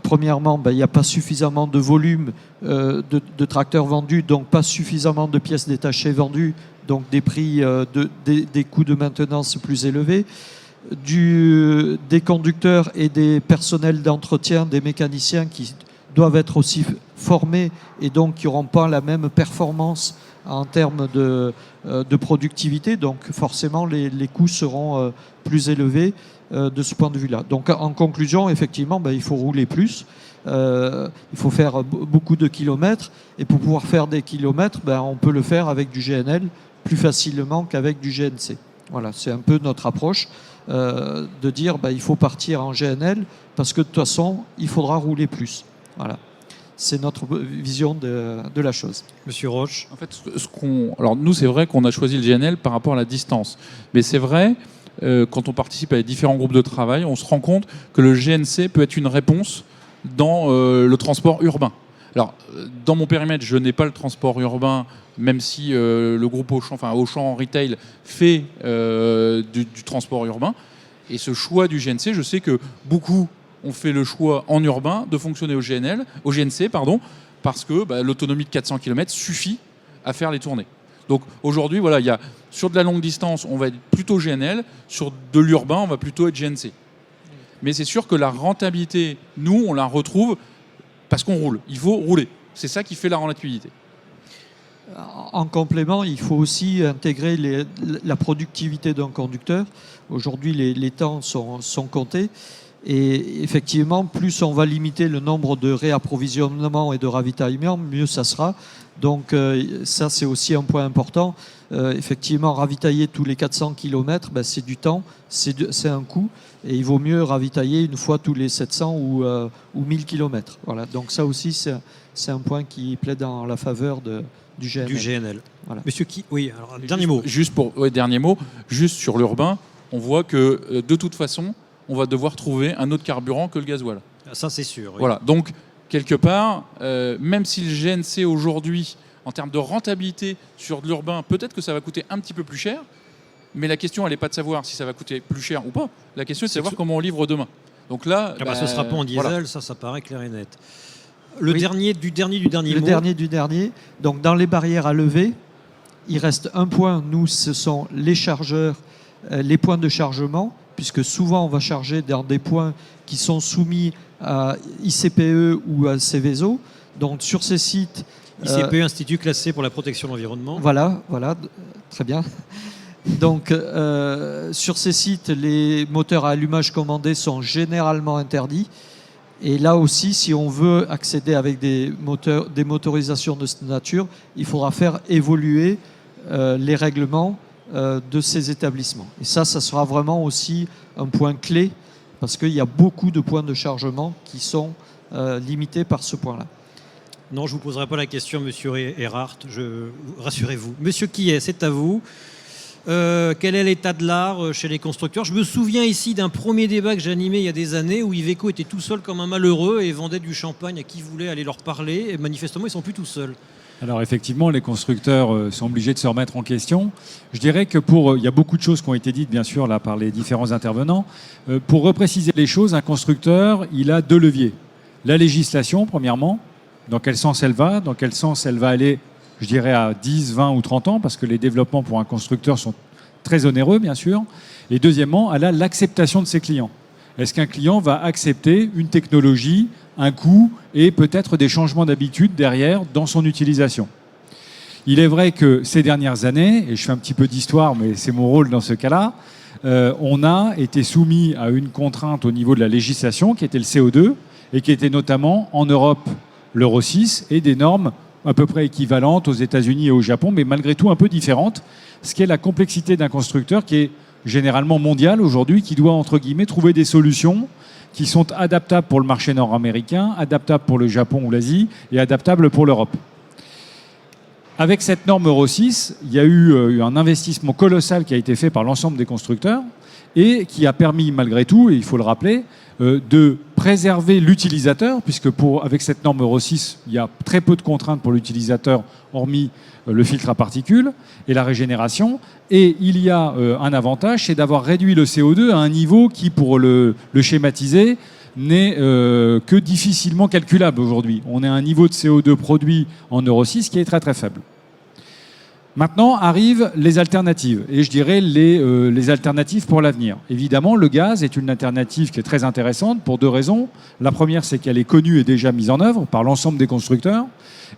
premièrement, il n'y a pas suffisamment de volume de tracteurs vendus, donc pas suffisamment de pièces détachées vendues, donc des prix, des coûts de maintenance plus élevés, des conducteurs et des personnels d'entretien, des mécaniciens qui doivent être aussi formés et donc qui n'auront pas la même performance en termes de productivité. Donc forcément, les coûts seront plus élevés de ce point de vue-là. Donc en conclusion, effectivement, il faut rouler plus. Il faut faire beaucoup de kilomètres. Et pour pouvoir faire des kilomètres, on peut le faire avec du GNL plus facilement qu'avec du GNC. Voilà, c'est un peu notre approche de dire il faut partir en GNL parce que de toute façon, il faudra rouler plus. Voilà. C'est notre vision de la chose. Monsieur Roche. En fait, alors nous, c'est vrai qu'on a choisi le GNL par rapport à la distance. Mais c'est vrai, quand on participe à les différents groupes de travail, on se rend compte que le GNC peut être une réponse dans le transport urbain. Alors, dans mon périmètre, je n'ai pas le transport urbain, même si le groupe Auchan, enfin Auchan Retail, fait du transport urbain. Et ce choix du GNC, je sais que beaucoup ont fait le choix en urbain de fonctionner au GNC, parce que l'autonomie de 400 km suffit à faire les tournées. Donc aujourd'hui, voilà, sur de la longue distance, on va être plutôt GNL, sur de l'urbain, on va plutôt être GNC. Mais c'est sûr que la rentabilité, nous, on la retrouve parce qu'on roule. Il faut rouler. C'est ça qui fait la rentabilité. En complément, il faut aussi intégrer la productivité d'un conducteur. Aujourd'hui, les temps sont comptés. Et effectivement, plus on va limiter le nombre de réapprovisionnements et de ravitaillements, mieux ça sera. Donc ça, c'est aussi un point important. Effectivement, ravitailler tous les 400 km, c'est du temps, c'est un coût. Et il vaut mieux ravitailler une fois tous les 700 ou 1000 km. Voilà. Donc ça aussi, c'est un point qui plaide en la faveur du GNL. Du GNL. Voilà. Monsieur qui... Oui, alors, dernier mot. Dernier mot, juste sur l'urbain, on voit que de toute façon, on va devoir trouver un autre carburant que le gasoil. Ça, c'est sûr. Oui. Voilà. Donc, quelque part, même si le GNC aujourd'hui, en termes de rentabilité sur de l'urbain, peut-être que ça va coûter un petit peu plus cher, mais la question, elle n'est pas de savoir si ça va coûter plus cher ou pas. La question, c'est de savoir comment on livre demain. Donc là, ce sera pas en diesel, voilà. ça paraît clair et net. Le dernier du dernier mot. Dernier du dernier. Donc, dans les barrières à lever, il reste un point. Nous, ce sont les chargeurs, les points de chargement, puisque souvent, on va charger dans des points qui sont soumis à ICPE ou à Céveso. Donc, sur ces sites... ICPE, Institut classé pour la protection de l'environnement. Voilà, très bien. Donc, sur ces sites, les moteurs à allumage commandé sont généralement interdits. Et là aussi, si on veut accéder avec des motorisations de cette nature, il faudra faire évoluer les règlements de ces établissements. Et ça sera vraiment aussi un point clé, parce qu'il y a beaucoup de points de chargement qui sont limités par ce point-là. Non, je ne vous poserai pas la question, monsieur Erhardt, rassurez-vous. Monsieur Quillet, c'est à vous. Quel est l'état de l'art chez les constructeurs? Je me souviens ici d'un premier débat que j'ai animé il y a des années où Iveco était tout seul comme un malheureux et vendait du champagne à qui voulait aller leur parler. Et manifestement, ils ne sont plus tout seuls. Alors effectivement, les constructeurs sont obligés de se remettre en question. Je dirais que il y a beaucoup de choses qui ont été dites, bien sûr, là, par les différents intervenants. Pour repréciser les choses, un constructeur, il a deux leviers. La législation, premièrement. Dans quel sens elle va? Dans quel sens elle va aller, je dirais, à 10, 20 ou 30 ans, parce que les développements pour un constructeur sont très onéreux, bien sûr. Et deuxièmement, elle a l'acceptation de ses clients. Est-ce qu'un client va accepter une technologie, un coût et peut-être des changements d'habitude derrière dans son utilisation? Il est vrai que ces dernières années, et je fais un petit peu d'histoire, mais c'est mon rôle dans ce cas-là, on a été soumis à une contrainte au niveau de la législation qui était le CO2 et qui était notamment en Europe l'Euro 6 et des normes à peu près équivalentes aux États-Unis et au Japon, mais malgré tout un peu différentes, ce qui est la complexité d'un constructeur qui est généralement mondial aujourd'hui, qui doit, entre guillemets, trouver des solutions qui sont adaptables pour le marché nord-américain, adaptables pour le Japon ou l'Asie et adaptables pour l'Europe. Avec cette norme Euro 6, il y a eu un investissement colossal qui a été fait par l'ensemble des constructeurs et qui a permis, malgré tout, et il faut le rappeler, de préserver l'utilisateur, puisque avec cette norme Euro 6, il y a très peu de contraintes pour l'utilisateur, hormis le filtre à particules et la régénération. Et il y a un avantage, c'est d'avoir réduit le CO2 à un niveau qui, pour le schématiser, n'est que difficilement calculable aujourd'hui. On est à un niveau de CO2 produit en Euro 6 qui est très très faible. Maintenant arrivent les alternatives, et je dirais les alternatives pour l'avenir. Évidemment, le gaz est une alternative qui est très intéressante pour deux raisons. La première, c'est qu'elle est connue et déjà mise en œuvre par l'ensemble des constructeurs.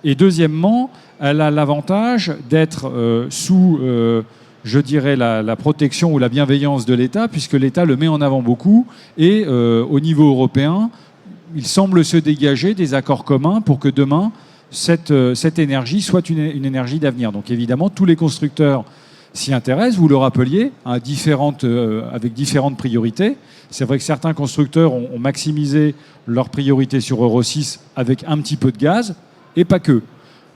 Et deuxièmement, elle a l'avantage d'être sous, je dirais, la protection ou la bienveillance de l'État, puisque l'État le met en avant beaucoup. Et au niveau européen, il semble se dégager des accords communs pour que demain, cette énergie soit une énergie d'avenir. Donc évidemment, tous les constructeurs s'y intéressent, vous le rappeliez, avec différentes priorités. C'est vrai que certains constructeurs ont maximisé leurs priorités sur Euro 6 avec un petit peu de gaz, et pas que.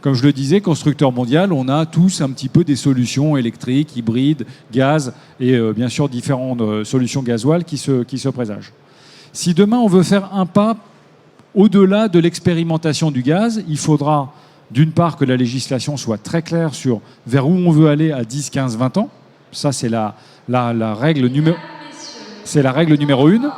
Comme je le disais, constructeur mondial, on a tous un petit peu des solutions électriques, hybrides, gaz et bien sûr différentes solutions gasoil qui se présagent. Si demain on veut faire un pas au-delà de l'expérimentation du gaz, il faudra d'une part que la législation soit très claire sur vers où on veut aller à 10, 15, 20 ans. Ça, c'est la règle numéro 1.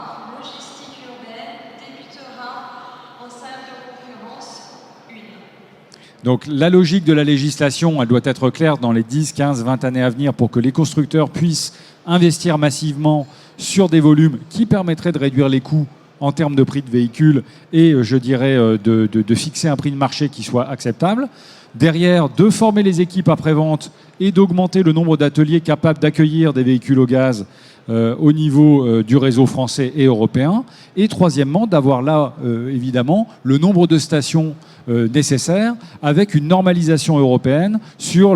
Donc la logique de la législation, elle doit être claire dans les 10, 15, 20 années à venir pour que les constructeurs puissent investir massivement sur des volumes qui permettraient de réduire les coûts en termes de prix de véhicules et, je dirais, de fixer un prix de marché qui soit acceptable. Derrière, de former les équipes après-vente et d'augmenter le nombre d'ateliers capables d'accueillir des véhicules au gaz au niveau du réseau français et européen. Et troisièmement, d'avoir là, évidemment, le nombre de stations nécessaires avec une normalisation européenne sur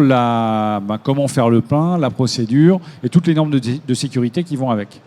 comment faire le plein, la procédure et toutes les normes de sécurité qui vont avec.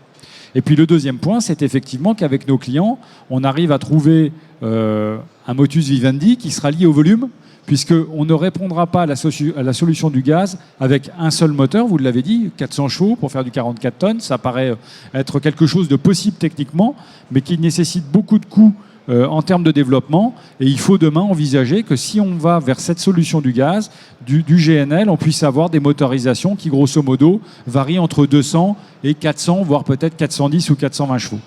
Et puis le deuxième point, c'est effectivement qu'avec nos clients, on arrive à trouver un motus vivendi qui sera lié au volume, puisqu'on ne répondra pas à la solution du gaz avec un seul moteur, vous l'avez dit, 400 chevaux pour faire du 44 tonnes, ça paraît être quelque chose de possible techniquement, mais qui nécessite beaucoup de coûts en termes de développement. Et il faut demain envisager que si on va vers cette solution du gaz, du GNL, on puisse avoir des motorisations qui, grosso modo, varient entre 200 et 400, voire peut-être 410 ou 420 chevaux.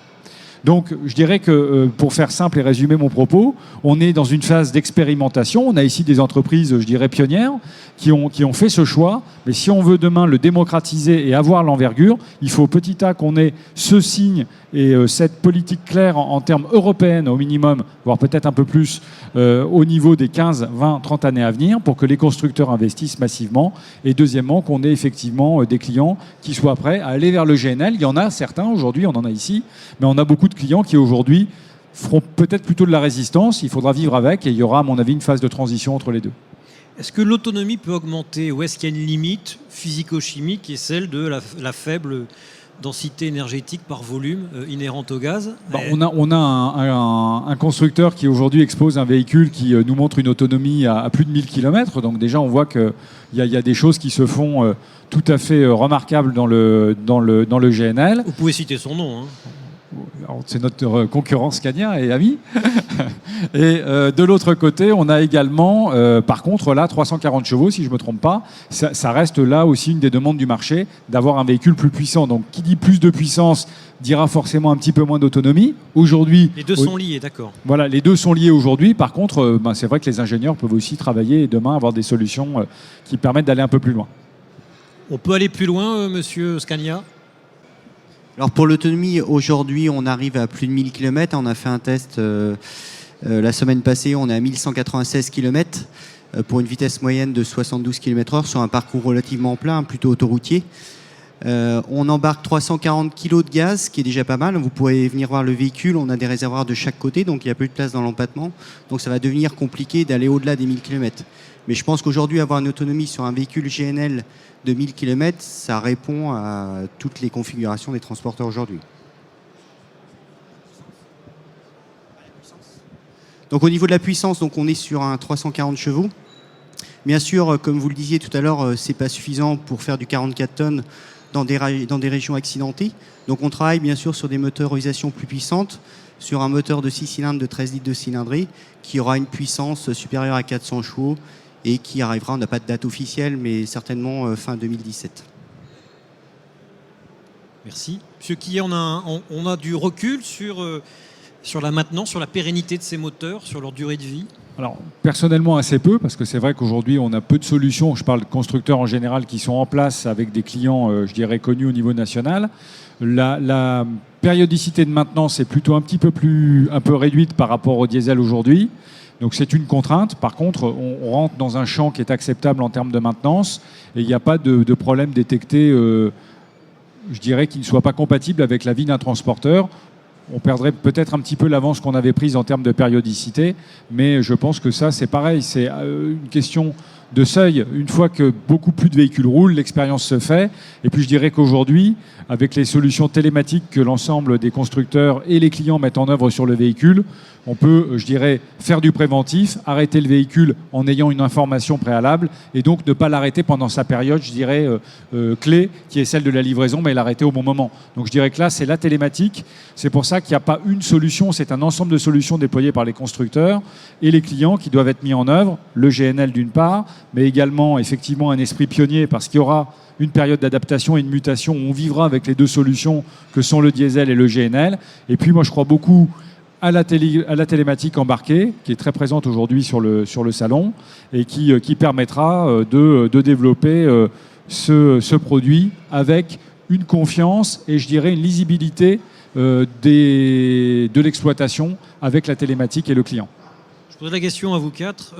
Donc, je dirais que, pour faire simple et résumer mon propos, on est dans une phase d'expérimentation. On a ici des entreprises, je dirais, pionnières, qui ont fait ce choix. Mais si on veut demain le démocratiser et avoir l'envergure, il faut petit à qu'on ait ce signe et cette politique claire en termes européennes au minimum, voire peut-être un peu plus au niveau des 15, 20, 30 années à venir pour que les constructeurs investissent massivement. Et deuxièmement, qu'on ait effectivement des clients qui soient prêts à aller vers le GNL. Il y en a certains aujourd'hui, on en a ici, mais on a beaucoup de clients qui aujourd'hui feront peut-être plutôt de la résistance. Il faudra vivre avec et il y aura, à mon avis, une phase de transition entre les deux. Est-ce que l'autonomie peut augmenter ou est-ce qu'il y a une limite physico-chimique qui est celle de la faible densité énergétique par volume inhérente au gaz? On a un constructeur qui aujourd'hui expose un véhicule qui nous montre une autonomie à plus de 1000 km. Donc déjà, on voit qu'il y a des choses qui se font tout à fait remarquables dans le GNL. Vous pouvez citer son nom, hein. C'est notre concurrent Scania et ami. Et de l'autre côté, on a également, par contre, là, 340 chevaux, si je ne me trompe pas. Ça reste là aussi une des demandes du marché, d'avoir un véhicule plus puissant. Donc, qui dit plus de puissance dira forcément un petit peu moins d'autonomie. Aujourd'hui, les deux sont liés, d'accord. Voilà, les deux sont liés aujourd'hui. Par contre, c'est vrai que les ingénieurs peuvent aussi travailler et demain avoir des solutions qui permettent d'aller un peu plus loin. On peut aller plus loin, monsieur Scania? Alors pour l'autonomie, aujourd'hui, on arrive à plus de 1000 km. On a fait un test la semaine passée, on est à 1196 km pour une vitesse moyenne de 72 km/h sur un parcours relativement plein, plutôt autoroutier. On embarque 340 kg de gaz, ce qui est déjà pas mal. Vous pourrez venir voir le véhicule, on a des réservoirs de chaque côté, donc il n'y a plus de place dans l'empattement. Donc ça va devenir compliqué d'aller au-delà des 1000 km. Mais je pense qu'aujourd'hui, avoir une autonomie sur un véhicule GNL de 1000 km, ça répond à toutes les configurations des transporteurs aujourd'hui. Donc au niveau de la puissance, donc on est sur un 340 chevaux. Bien sûr, comme vous le disiez tout à l'heure, c'est pas suffisant pour faire du 44 tonnes dans des régions accidentées. Donc on travaille bien sûr sur des motorisations plus puissantes, sur un moteur de 6 cylindres de 13 litres de cylindrée qui aura une puissance supérieure à 400 chevaux et qui arrivera, on n'a pas de date officielle, mais certainement fin 2017. Merci. Monsieur Quillet, on a du recul sur la maintenance, sur la pérennité de ces moteurs, sur leur durée de vie? Alors, personnellement, assez peu, parce que c'est vrai qu'aujourd'hui, on a peu de solutions. Je parle de constructeurs en général qui sont en place avec des clients, je dirais, connus au niveau national. La périodicité de maintenance est plutôt un peu réduite par rapport au diesel aujourd'hui. Donc c'est une contrainte. Par contre, on rentre dans un champ qui est acceptable en termes de maintenance et il n'y a pas de problème détecté, je dirais, qui ne soit pas compatible avec la vie d'un transporteur. On perdrait peut-être un petit peu l'avance qu'on avait prise en termes de périodicité, mais je pense que ça, c'est pareil. C'est une question de seuil. Une fois que beaucoup plus de véhicules roulent, l'expérience se fait. Et puis je dirais qu'aujourd'hui, avec les solutions télématiques que l'ensemble des constructeurs et les clients mettent en œuvre sur le véhicule, on peut, je dirais, faire du préventif, arrêter le véhicule en ayant une information préalable et donc ne pas l'arrêter pendant sa période, je dirais, clé, qui est celle de la livraison, mais l'arrêter au bon moment. Donc je dirais que là, c'est la télématique. C'est pour ça qu'il n'y a pas une solution, c'est un ensemble de solutions déployées par les constructeurs et les clients qui doivent être mis en œuvre. Le GNL d'une part, mais également effectivement un esprit pionnier parce qu'il y aura une période d'adaptation et une mutation où on vivra avec les deux solutions que sont le diesel et le GNL. Et puis moi je crois beaucoup à la télématique embarquée, qui est très présente aujourd'hui sur le salon, et qui permettra de développer ce produit avec une confiance et je dirais une lisibilité de l'exploitation avec la télématique et le client. Je pose la question à vous quatre.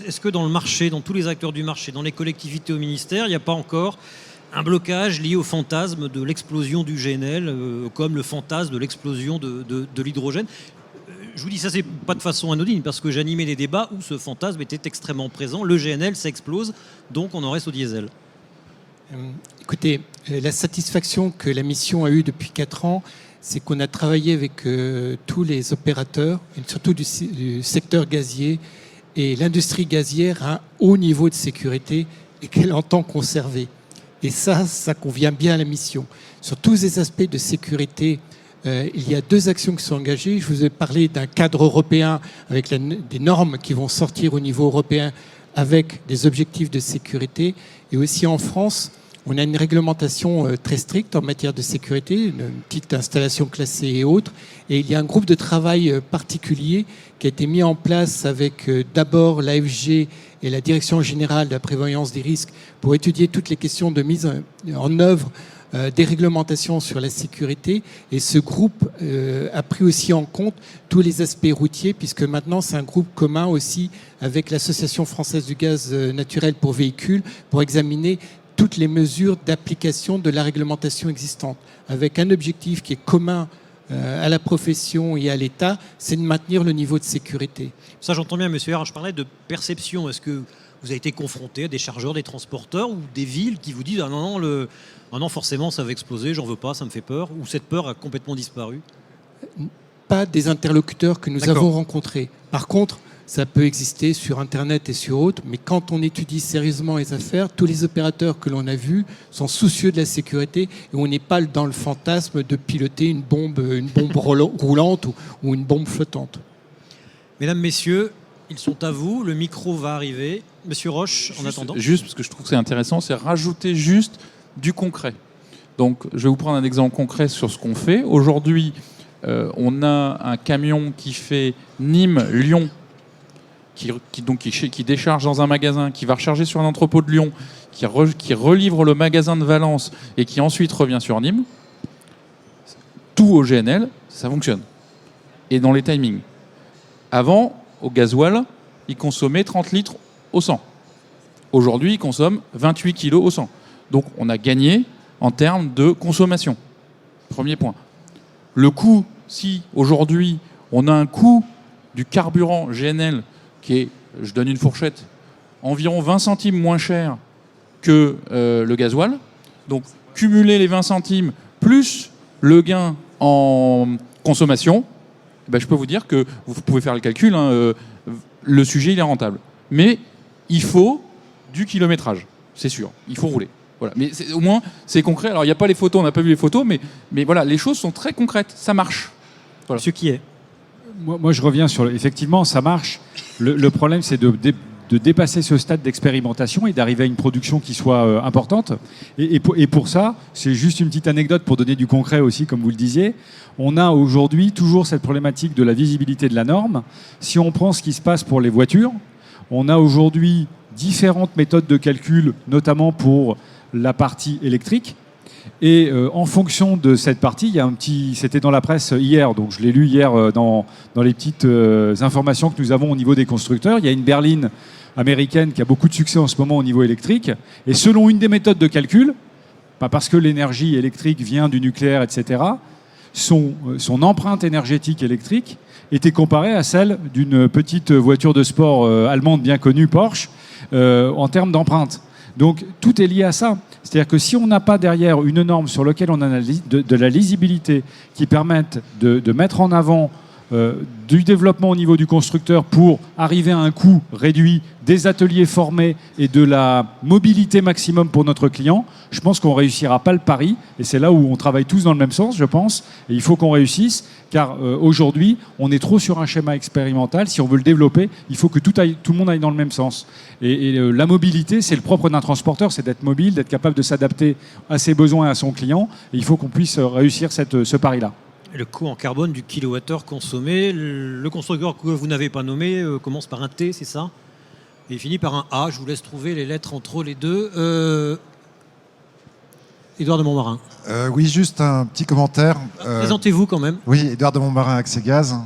Est-ce que dans le marché, dans tous les acteurs du marché, dans les collectivités au ministère, il n'y a pas encore un blocage lié au fantasme de l'explosion du GNL, comme le fantasme de l'explosion de l'hydrogène? Je vous dis ça, c'est pas de façon anodine, parce que j'animais les débats où ce fantasme était extrêmement présent. Le GNL, ça explose, donc on en reste au diesel. Écoutez, la satisfaction que la mission a eue depuis 4 ans, c'est qu'on a travaillé avec tous les opérateurs, et surtout du secteur gazier, et l'industrie gazière a un haut niveau de sécurité et qu'elle entend conserver. Et ça convient bien à la mission. Sur tous ces aspects de sécurité, il y a 2 actions qui sont engagées. Je vous ai parlé d'un cadre européen avec des normes qui vont sortir au niveau européen avec des objectifs de sécurité. Et aussi en France, on a une réglementation très stricte en matière de sécurité, une petite installation classée et autres. Et il y a un groupe de travail particulier qui a été mis en place avec d'abord l'AFG et la Direction générale de la prévoyance des risques pour étudier toutes les questions de mise en œuvre des réglementations sur la sécurité. Et ce groupe a pris aussi en compte tous les aspects routiers, puisque maintenant c'est un groupe commun aussi avec l'Association française du gaz naturel pour véhicules pour examiner toutes les mesures d'application de la réglementation existante, avec un objectif qui est commun à la profession et à l'État, c'est de maintenir le niveau de sécurité. Ça, j'entends bien, monsieur R. Je parlais de perception. Est-ce que vous avez été confronté à des chargeurs, des transporteurs ou des villes qui vous disent « Ah non, forcément, ça va exploser, j'en veux pas, ça me fait peur » ou cette peur a complètement disparu? Pas des interlocuteurs que nous avons rencontrés. Par contre, ça peut exister sur Internet et sur autres, mais quand on étudie sérieusement les affaires, tous les opérateurs que l'on a vus sont soucieux de la sécurité et on n'est pas dans le fantasme de piloter une bombe roulante ou une bombe flottante. Mesdames, messieurs, ils sont à vous. Le micro va arriver. Monsieur Roche, en attendant. Juste parce que je trouve que c'est intéressant, c'est rajouter juste du concret. Donc, je vais vous prendre un exemple concret sur ce qu'on fait. Aujourd'hui, on a un camion qui fait Nîmes-Lyon, qui décharge dans un magasin, qui va recharger sur un entrepôt de Lyon, qui relivre le magasin de Valence et qui ensuite revient sur Nîmes. Tout au GNL, ça fonctionne. Et dans les timings. Avant, au gasoil, il consommait 30 litres au 100. Aujourd'hui, il consomme 28 kilos au 100. Donc, on a gagné en termes de consommation. Premier point. Le coût, si aujourd'hui, on a un coût du carburant GNL qui est, je donne une fourchette, environ 20 centimes moins cher que le gasoil. Donc, cumuler les 20 centimes plus le gain en consommation, je peux vous dire que vous pouvez faire le calcul, le sujet il est rentable. Mais il faut du kilométrage, c'est sûr. Il faut rouler. Voilà. Mais au moins, c'est concret. Alors, il n'y a pas les photos, on n'a pas vu les photos, mais voilà, les choses sont très concrètes. Ça marche. Voilà. Ce qui est. Moi, je reviens sur... Effectivement, ça marche. Le problème, c'est de dépasser ce stade d'expérimentation et d'arriver à une production qui soit importante. Et pour ça, c'est juste une petite anecdote pour donner du concret aussi, comme vous le disiez. On a aujourd'hui toujours cette problématique de la visibilité de la norme. Si on prend ce qui se passe pour les voitures, on a aujourd'hui différentes méthodes de calcul, notamment pour la partie électrique. Et en fonction de cette partie, il y a un petit... C'était dans la presse hier, donc je l'ai lu hier dans les petites informations que nous avons au niveau des constructeurs. Il y a une berline américaine qui a beaucoup de succès en ce moment au niveau électrique. Et selon une des méthodes de calcul, parce que l'énergie électrique vient du nucléaire, etc., son empreinte énergétique électrique était comparée à celle d'une petite voiture de sport allemande bien connue, Porsche, en termes d'empreinte. Donc tout est lié à ça. C'est-à-dire que si on n'a pas derrière une norme sur laquelle on a de la lisibilité qui permette de mettre en avant du développement au niveau du constructeur pour arriver à un coût réduit, des ateliers formés et de la mobilité maximum pour notre client, je pense qu'on ne réussira pas le pari. Et c'est là où on travaille tous dans le même sens, je pense. Et il faut qu'on réussisse, car aujourd'hui, on est trop sur un schéma expérimental. Si on veut le développer, il faut que tout le monde aille dans le même sens. Et la mobilité, c'est le propre d'un transporteur, c'est d'être mobile, d'être capable de s'adapter à ses besoins et à son client. Et il faut qu'on puisse réussir ce pari-là. Le coût en carbone du kilowattheure consommé, le constructeur que vous n'avez pas nommé commence par un T, c'est ça? Et il finit par un A. Je vous laisse trouver les lettres entre les deux. Édouard de Montmarin. Oui, juste un petit commentaire. Présentez-vous quand même. Oui, Édouard de Montmarin, Axegaz.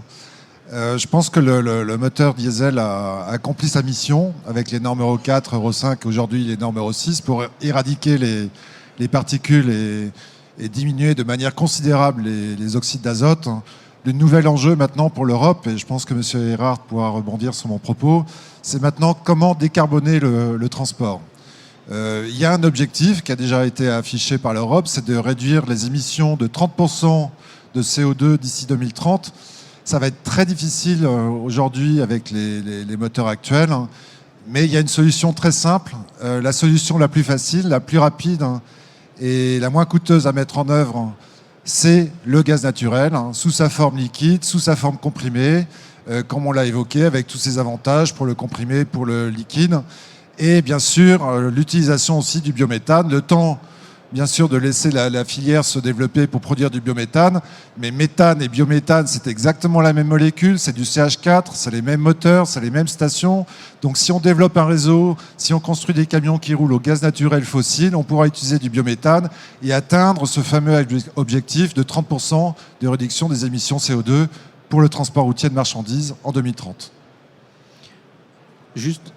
Je pense que le moteur diesel a accompli sa mission avec les normes Euro 4, Euro 5, aujourd'hui les normes Euro 6, pour éradiquer les particules et diminuer de manière considérable les oxydes d'azote. Le nouvel enjeu maintenant pour l'Europe, et je pense que M. Erhard pourra rebondir sur mon propos, c'est maintenant comment décarboner le transport. Il y a un objectif qui a déjà été affiché par l'Europe, c'est de réduire les émissions de 30% de CO2 d'ici 2030. Ça va être très difficile aujourd'hui avec les moteurs actuels, mais il y a une solution très simple, la solution la plus facile, la plus rapide et la moins coûteuse à mettre en œuvre, c'est le gaz naturel, sous sa forme liquide, sous sa forme comprimée, comme on l'a évoqué, avec tous ses avantages pour le comprimé, pour le liquide. Et bien sûr, l'utilisation aussi du biométhane, le temps, bien sûr, de laisser la filière se développer pour produire du biométhane. Mais méthane et biométhane, c'est exactement la même molécule, c'est du CH4, c'est les mêmes moteurs, c'est les mêmes stations. Donc si on développe un réseau, si on construit des camions qui roulent au gaz naturel fossile, on pourra utiliser du biométhane et atteindre ce fameux objectif de 30% de réduction des émissions CO2 pour le transport routier de marchandises en 2030. Juste,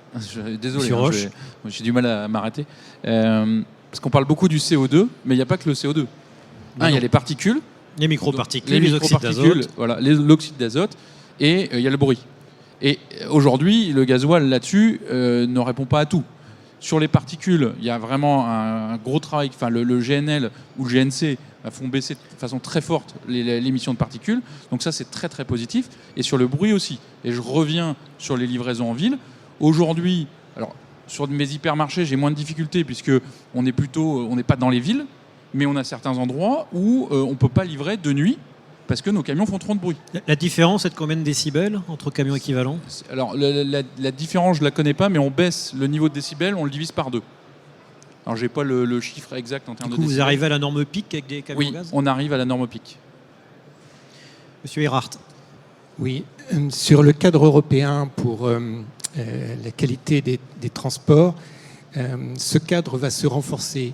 désolé, Roche. j'ai du mal à m'arrêter. Parce qu'on parle beaucoup du CO2, mais il n'y a pas que le CO2. Il y a les particules, Les microparticules, les oxydes d'azote. voilà, l'oxyde d'azote, et il y a le bruit. Et aujourd'hui, le gasoil là-dessus ne répond pas à tout. Sur les particules, il y a vraiment un gros travail. Enfin, le GNL ou le GNC font baisser de façon très forte l'émission de particules. Donc ça, c'est très très positif. Et sur le bruit aussi. Et je reviens sur les livraisons en ville. Aujourd'hui, alors sur mes hypermarchés, j'ai moins de difficultés puisque on n'est pas dans les villes, mais on a certains endroits où on ne peut pas livrer de nuit parce que nos camions font trop de bruit. La différence est de combien de décibels entre camions équivalents? Alors la différence, je ne la connais pas, mais on baisse le niveau de décibels, on le divise par 2. Alors je n'ai pas le chiffre exact en termes de décibels. Vous arrivez à la norme pic avec des camions Oui, gaz? on arrive à la norme pic. Monsieur Erhard. Oui, sur le cadre européen pour la qualité des transports, ce cadre va se renforcer.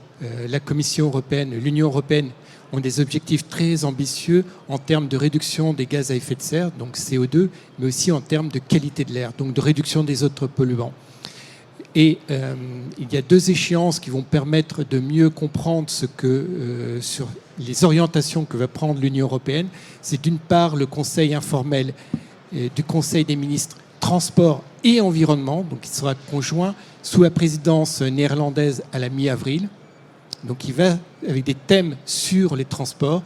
La Commission européenne, l'Union européenne ont des objectifs très ambitieux en termes de réduction des gaz à effet de serre, donc CO2, mais aussi en termes de qualité de l'air, donc de réduction des autres polluants. Et il y a 2 échéances qui vont permettre de mieux comprendre sur les orientations que va prendre l'Union européenne. C'est d'une part le Conseil informel du Conseil des ministres Transport et Environnement, donc il sera conjoint sous la présidence néerlandaise à la mi-avril. Donc il va avec des thèmes sur les transports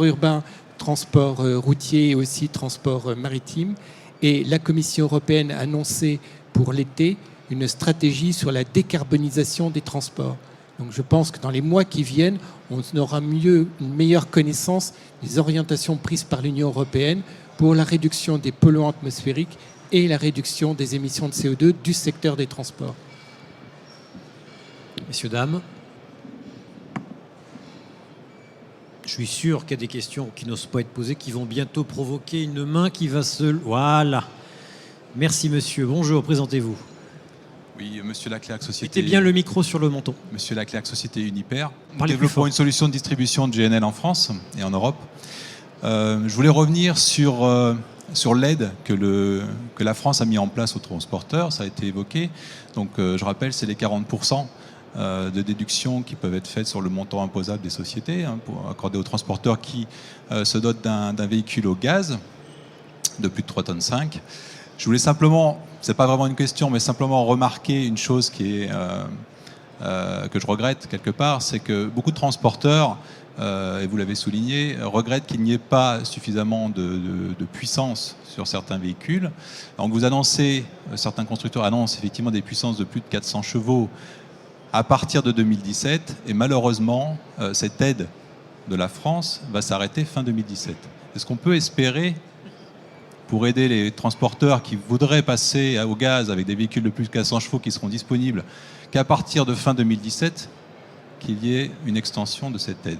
urbain, transport routier et aussi transport maritime. Et la Commission européenne a annoncé pour l'été une stratégie sur la décarbonisation des transports. Donc je pense que dans les mois qui viennent, on aura une meilleure connaissance des orientations prises par l'Union européenne pour la réduction des polluants atmosphériques et la réduction des émissions de CO2 du secteur des transports. Messieurs, dames. Je suis sûr qu'il y a des questions qui n'osent pas être posées, qui vont bientôt provoquer une main qui va se... Voilà. Merci monsieur. Bonjour, présentez-vous. Oui, Monsieur Laclerc, Société... Mettez bien le micro sur le menton. Monsieur Laclerc, Société Uniper. Nous Parlez plus développons fort. une solution de distribution de GNL en France et en Europe. Je voulais revenir sur l'aide que la France a mis en place aux transporteurs. Ça a été évoqué. Donc, je rappelle, c'est les 40% de déduction qui peuvent être faites sur le montant imposable des sociétés pour accorder aux transporteurs qui se dotent d'un véhicule au gaz de plus de 3,5 tonnes. Je voulais simplement, c'est pas vraiment une question, mais simplement remarquer une chose qui est que je regrette quelque part, c'est que beaucoup de transporteurs et vous l'avez souligné, regrette qu'il n'y ait pas suffisamment de puissance sur certains véhicules. Donc vous annoncez, certains constructeurs annoncent effectivement des puissances de plus de 400 chevaux à partir de 2017, et malheureusement, cette aide de la France va s'arrêter fin 2017. Est-ce qu'on peut espérer, pour aider les transporteurs qui voudraient passer au gaz avec des véhicules de plus de 400 chevaux qui seront disponibles, qu'à partir de fin 2017, qu'il y ait une extension de cette aide?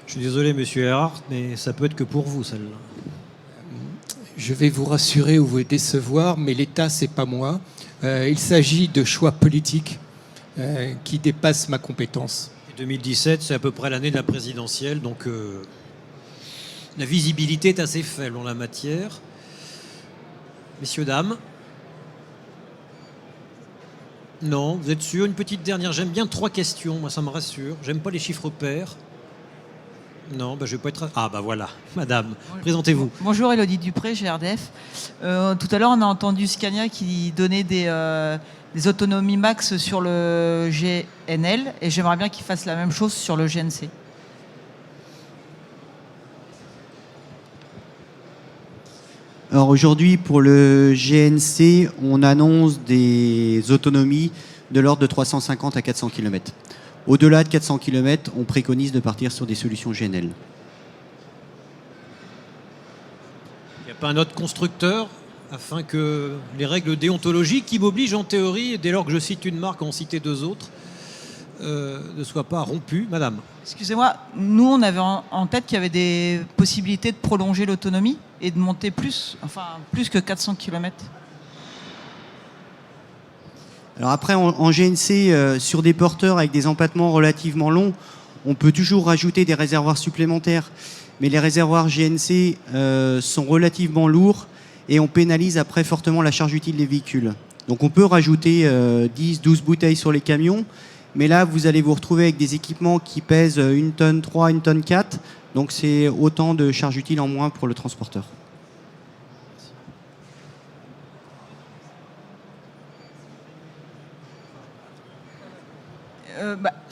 Je suis désolé, monsieur Erhardt, mais ça peut être que pour vous, celle-là. Je vais vous rassurer ou vous décevoir, mais l'État, c'est pas moi. Il s'agit de choix politiques qui dépassent ma compétence. Et 2017, c'est à peu près l'année de la présidentielle, donc la visibilité est assez faible en la matière. Messieurs, dames. Non, vous êtes sûr? Une petite dernière. J'aime bien 3 questions, moi ça me rassure. J'aime pas les chiffres pairs. Non, je vais pas être... Ah voilà, madame, présentez-vous. Bonjour, Élodie Dupré, GRDF. Tout à l'heure, on a entendu Scania qui donnait des autonomies max sur le GNL, et j'aimerais bien qu'il fasse la même chose sur le GNC. Alors aujourd'hui, pour le GNC, on annonce des autonomies de l'ordre de 350 à 400 km. Au-delà de 400 km, on préconise de partir sur des solutions GNL. Il n'y a pas un autre constructeur afin que les règles déontologiques qui m'obligent en théorie, dès lors que je cite une marque, en citer 2 autres, ne soient pas rompues. Madame. Excusez-moi, nous on avait en tête qu'il y avait des possibilités de prolonger l'autonomie et de monter plus que 400 km. Alors après, en GNC, sur des porteurs avec des empattements relativement longs, on peut toujours rajouter des réservoirs supplémentaires. Mais les réservoirs GNC sont relativement lourds et on pénalise après fortement la charge utile des véhicules. Donc on peut rajouter 10-12 bouteilles sur les camions, mais là vous allez vous retrouver avec des équipements qui pèsent 1 tonne 3, 1 tonne 4, donc c'est autant de charge utile en moins pour le transporteur.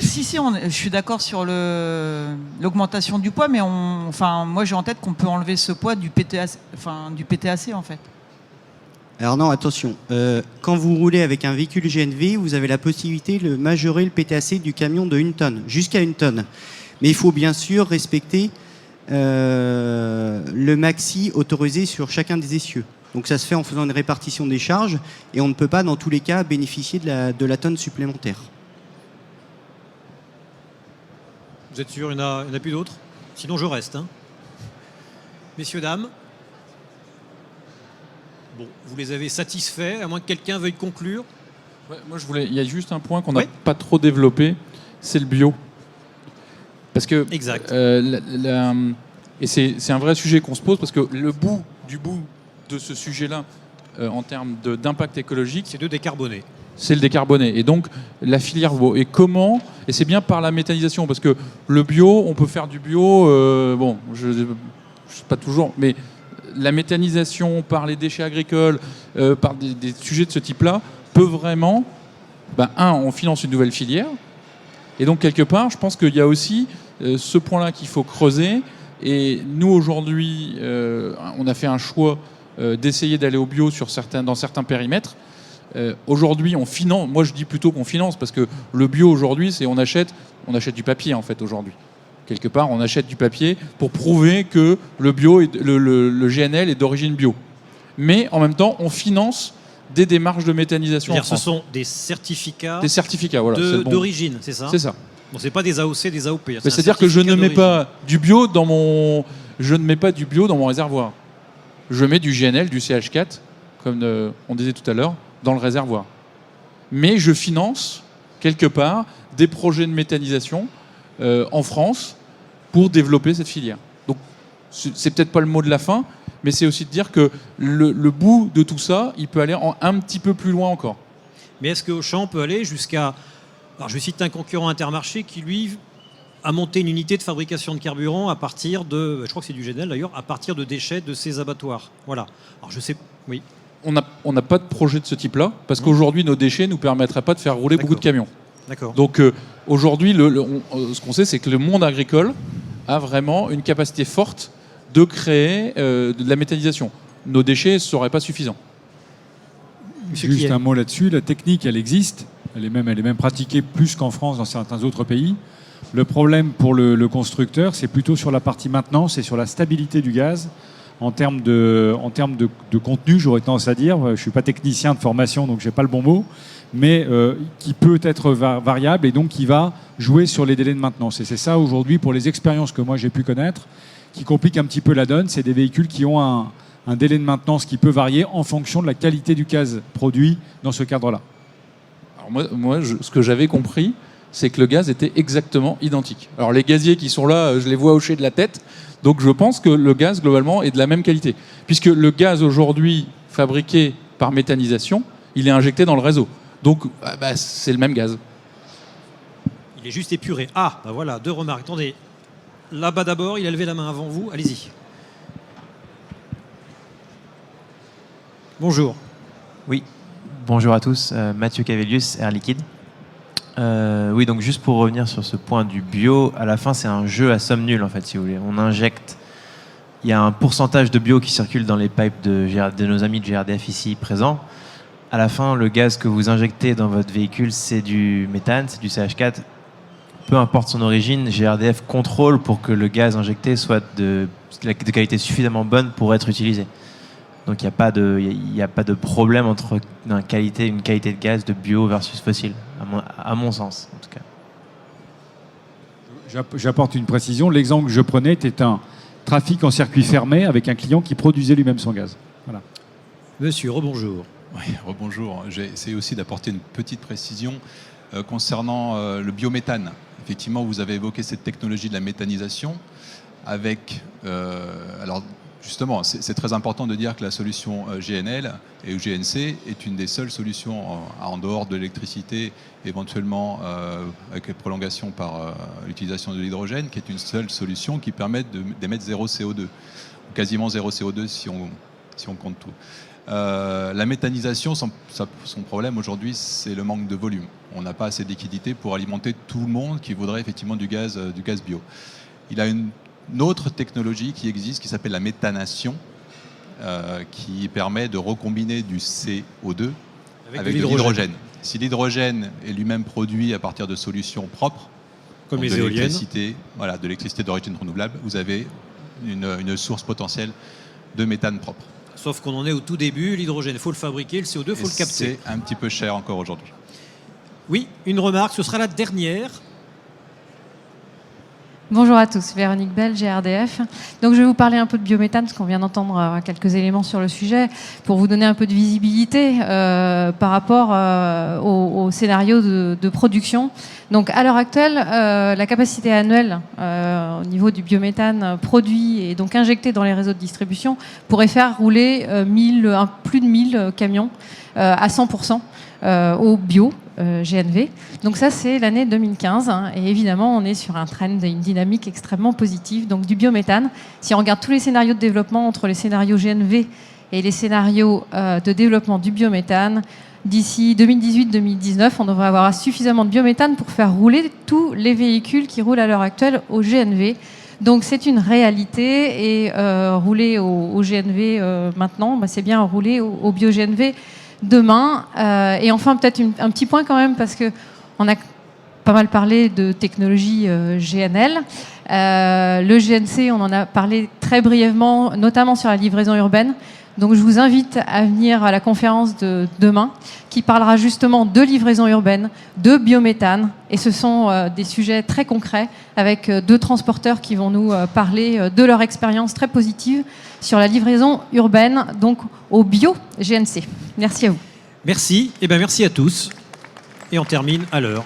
Je suis d'accord sur l'augmentation du poids, mais moi j'ai en tête qu'on peut enlever ce poids du PTAC en fait. Alors non, attention, quand vous roulez avec un véhicule GNV, vous avez la possibilité de majorer le PTAC du camion de 1 tonne, jusqu'à 1 tonne. Mais il faut bien sûr respecter le maxi autorisé sur chacun des essieux. Donc ça se fait en faisant une répartition des charges, et on ne peut pas dans tous les cas bénéficier de la tonne supplémentaire. Vous êtes sûr, il n'y en a plus d'autres? Sinon je reste. Messieurs, dames. Bon, vous les avez satisfaits, à moins que quelqu'un veuille conclure. Ouais, moi, il y a juste un point qu'on n'a pas trop développé, c'est le bio. Parce que, exact. Et c'est un vrai sujet qu'on se pose, parce que le bout de ce sujet-là, en termes d'impact écologique, c'est de décarboner. C'est le décarboné. Et donc, la filière bio. Et comment? Et c'est bien par la méthanisation, parce que le bio, on peut faire du bio, je sais pas toujours, mais la méthanisation par les déchets agricoles, par des sujets de ce type-là, peut vraiment, on finance une nouvelle filière. Et donc, quelque part, je pense qu'il y a aussi ce point-là qu'il faut creuser. Et nous, aujourd'hui, on a fait un choix d'essayer d'aller au bio dans certains périmètres. Aujourd'hui, on finance. Moi, je dis plutôt qu'on finance, parce que le bio aujourd'hui, c'est on achète du papier en fait aujourd'hui. Quelque part, on achète du papier pour prouver que le bio, le GNL est d'origine bio. Mais en même temps, on finance des démarches de méthanisation. C'est-à-dire, ce sont des certificats. Des certificats, voilà. D'origine, c'est ça? C'est ça. Bon, c'est pas des AOC, des AOP. C'est-à-dire que je ne mets pas du bio dans mon réservoir. Je mets du GNL, du CH4, comme on disait tout à l'heure, dans le réservoir. Mais je finance, quelque part, des projets de méthanisation en France pour développer cette filière. Donc, c'est peut-être pas le mot de la fin, mais c'est aussi de dire que le bout de tout ça, il peut aller un petit peu plus loin encore. Mais est-ce que Auchan peut aller jusqu'à... Alors, je vais citer un concurrent Intermarché qui, lui, a monté une unité de fabrication de carburant à partir de... Je crois que c'est du GNL, d'ailleurs, à partir de déchets de ses abattoirs. Voilà. Alors, je sais... Oui. On n'a pas de projet de ce type-là, parce qu'aujourd'hui, nos déchets ne nous permettraient pas de faire rouler beaucoup de camions. D'accord. Donc aujourd'hui, ce qu'on sait, c'est que le monde agricole a vraiment une capacité forte de créer de la méthanisation. Nos déchets ne seraient pas suffisants. Monsieur Juste Kiel. un mot là-dessus. La technique, elle existe. Elle est même pratiquée plus qu'en France dans certains autres pays. Le problème pour le constructeur, c'est plutôt sur la partie maintenance et sur la stabilité du gaz. En termes de contenu, j'aurais tendance à dire, je ne suis pas technicien de formation, donc je n'ai pas le bon mot, mais qui peut être variable et donc qui va jouer sur les délais de maintenance. Et c'est ça aujourd'hui, pour les expériences que moi j'ai pu connaître, qui complique un petit peu la donne. C'est des véhicules qui ont un délai de maintenance qui peut varier en fonction de la qualité du gaz produit dans ce cadre-là. Alors ce que j'avais compris, c'est que le gaz était exactement identique. Alors les gaziers qui sont là, je les vois hocher de la tête, donc je pense que le gaz globalement est de la même qualité. Puisque le gaz aujourd'hui fabriqué par méthanisation, il est injecté dans le réseau. Donc c'est le même gaz. Il est juste épuré. Ah, bah voilà, 2 remarques. Attendez, là-bas d'abord, il a levé la main avant vous. Allez-y. Bonjour. Oui, bonjour à tous. Mathieu Cavelius, Air Liquide. Oui, donc juste pour revenir sur ce point du bio, à la fin, c'est un jeu à somme nulle, en fait, si vous voulez. On injecte... Il y a un pourcentage de bio qui circule dans les pipes de nos amis de GRDF ici présents. À la fin, le gaz que vous injectez dans votre véhicule, c'est du méthane, c'est du CH4. Peu importe son origine, GRDF contrôle pour que le gaz injecté soit de qualité suffisamment bonne pour être utilisé. Donc il n'y a pas de problème entre une qualité de gaz de bio versus fossile, à mon sens, en tout cas. J'apporte une précision. L'exemple que je prenais était un trafic en circuit fermé avec un client qui produisait lui-même son gaz. Voilà. Monsieur, rebonjour. Oui, rebonjour. J'ai essayé aussi d'apporter une petite précision concernant le biométhane. Effectivement, vous avez évoqué cette technologie de la méthanisation avec... alors, justement, c'est très important de dire que la solution GNL et GNC est une des seules solutions en dehors de l'électricité, éventuellement avec les prolongations par l'utilisation de l'hydrogène, qui est une seule solution qui permet d'émettre 0 CO2, quasiment 0 CO2 si on compte tout. La méthanisation, son problème aujourd'hui, c'est le manque de volume. On n'a pas assez de liquidité pour alimenter tout le monde qui voudrait effectivement du gaz bio. Il a une autre technologie qui existe, qui s'appelle la méthanation, qui permet de recombiner du CO2 avec de l'hydrogène. Si l'hydrogène est lui-même produit à partir de solutions propres, comme les de éoliennes, de l'électricité d'origine renouvelable, vous avez une source potentielle de méthane propre. sauf qu'on en est au tout début. L'hydrogène, il faut le fabriquer, le CO2, il faut le capter. C'est un petit peu cher encore aujourd'hui. Oui, une remarque, ce sera la dernière. Bonjour à tous, Véronique Bell, GRDF. Donc je vais vous parler un peu de biométhane, parce qu'on vient d'entendre quelques éléments sur le sujet, pour vous donner un peu de visibilité par rapport au scénario de production. Donc à l'heure actuelle, la capacité annuelle au niveau du biométhane produit et donc injecté dans les réseaux de distribution pourrait faire rouler plus de 1000 camions à 100% au bio. GNV. Donc ça, c'est l'année 2015. Hein, et évidemment, on est sur un trend, une dynamique extrêmement positive. Donc du biométhane, si on regarde tous les scénarios de développement entre les scénarios GNV et les scénarios de développement du biométhane, d'ici 2018-2019, on devrait avoir suffisamment de biométhane pour faire rouler tous les véhicules qui roulent à l'heure actuelle au GNV. Donc c'est une réalité. Et rouler au GNV maintenant, c'est bien rouler au bio-GNV demain. Et enfin, peut-être un petit point quand même, parce qu'on a pas mal parlé de technologie GNL. Le GNC, on en a parlé très brièvement, notamment sur la livraison urbaine. Donc je vous invite à venir à la conférence de demain, qui parlera justement de livraison urbaine, de biométhane. Et ce sont des sujets très concrets, avec deux transporteurs qui vont nous parler de leur expérience très positive sur la livraison urbaine, donc au bio-GNC. Merci à vous. Merci, et merci à tous. Et on termine à l'heure.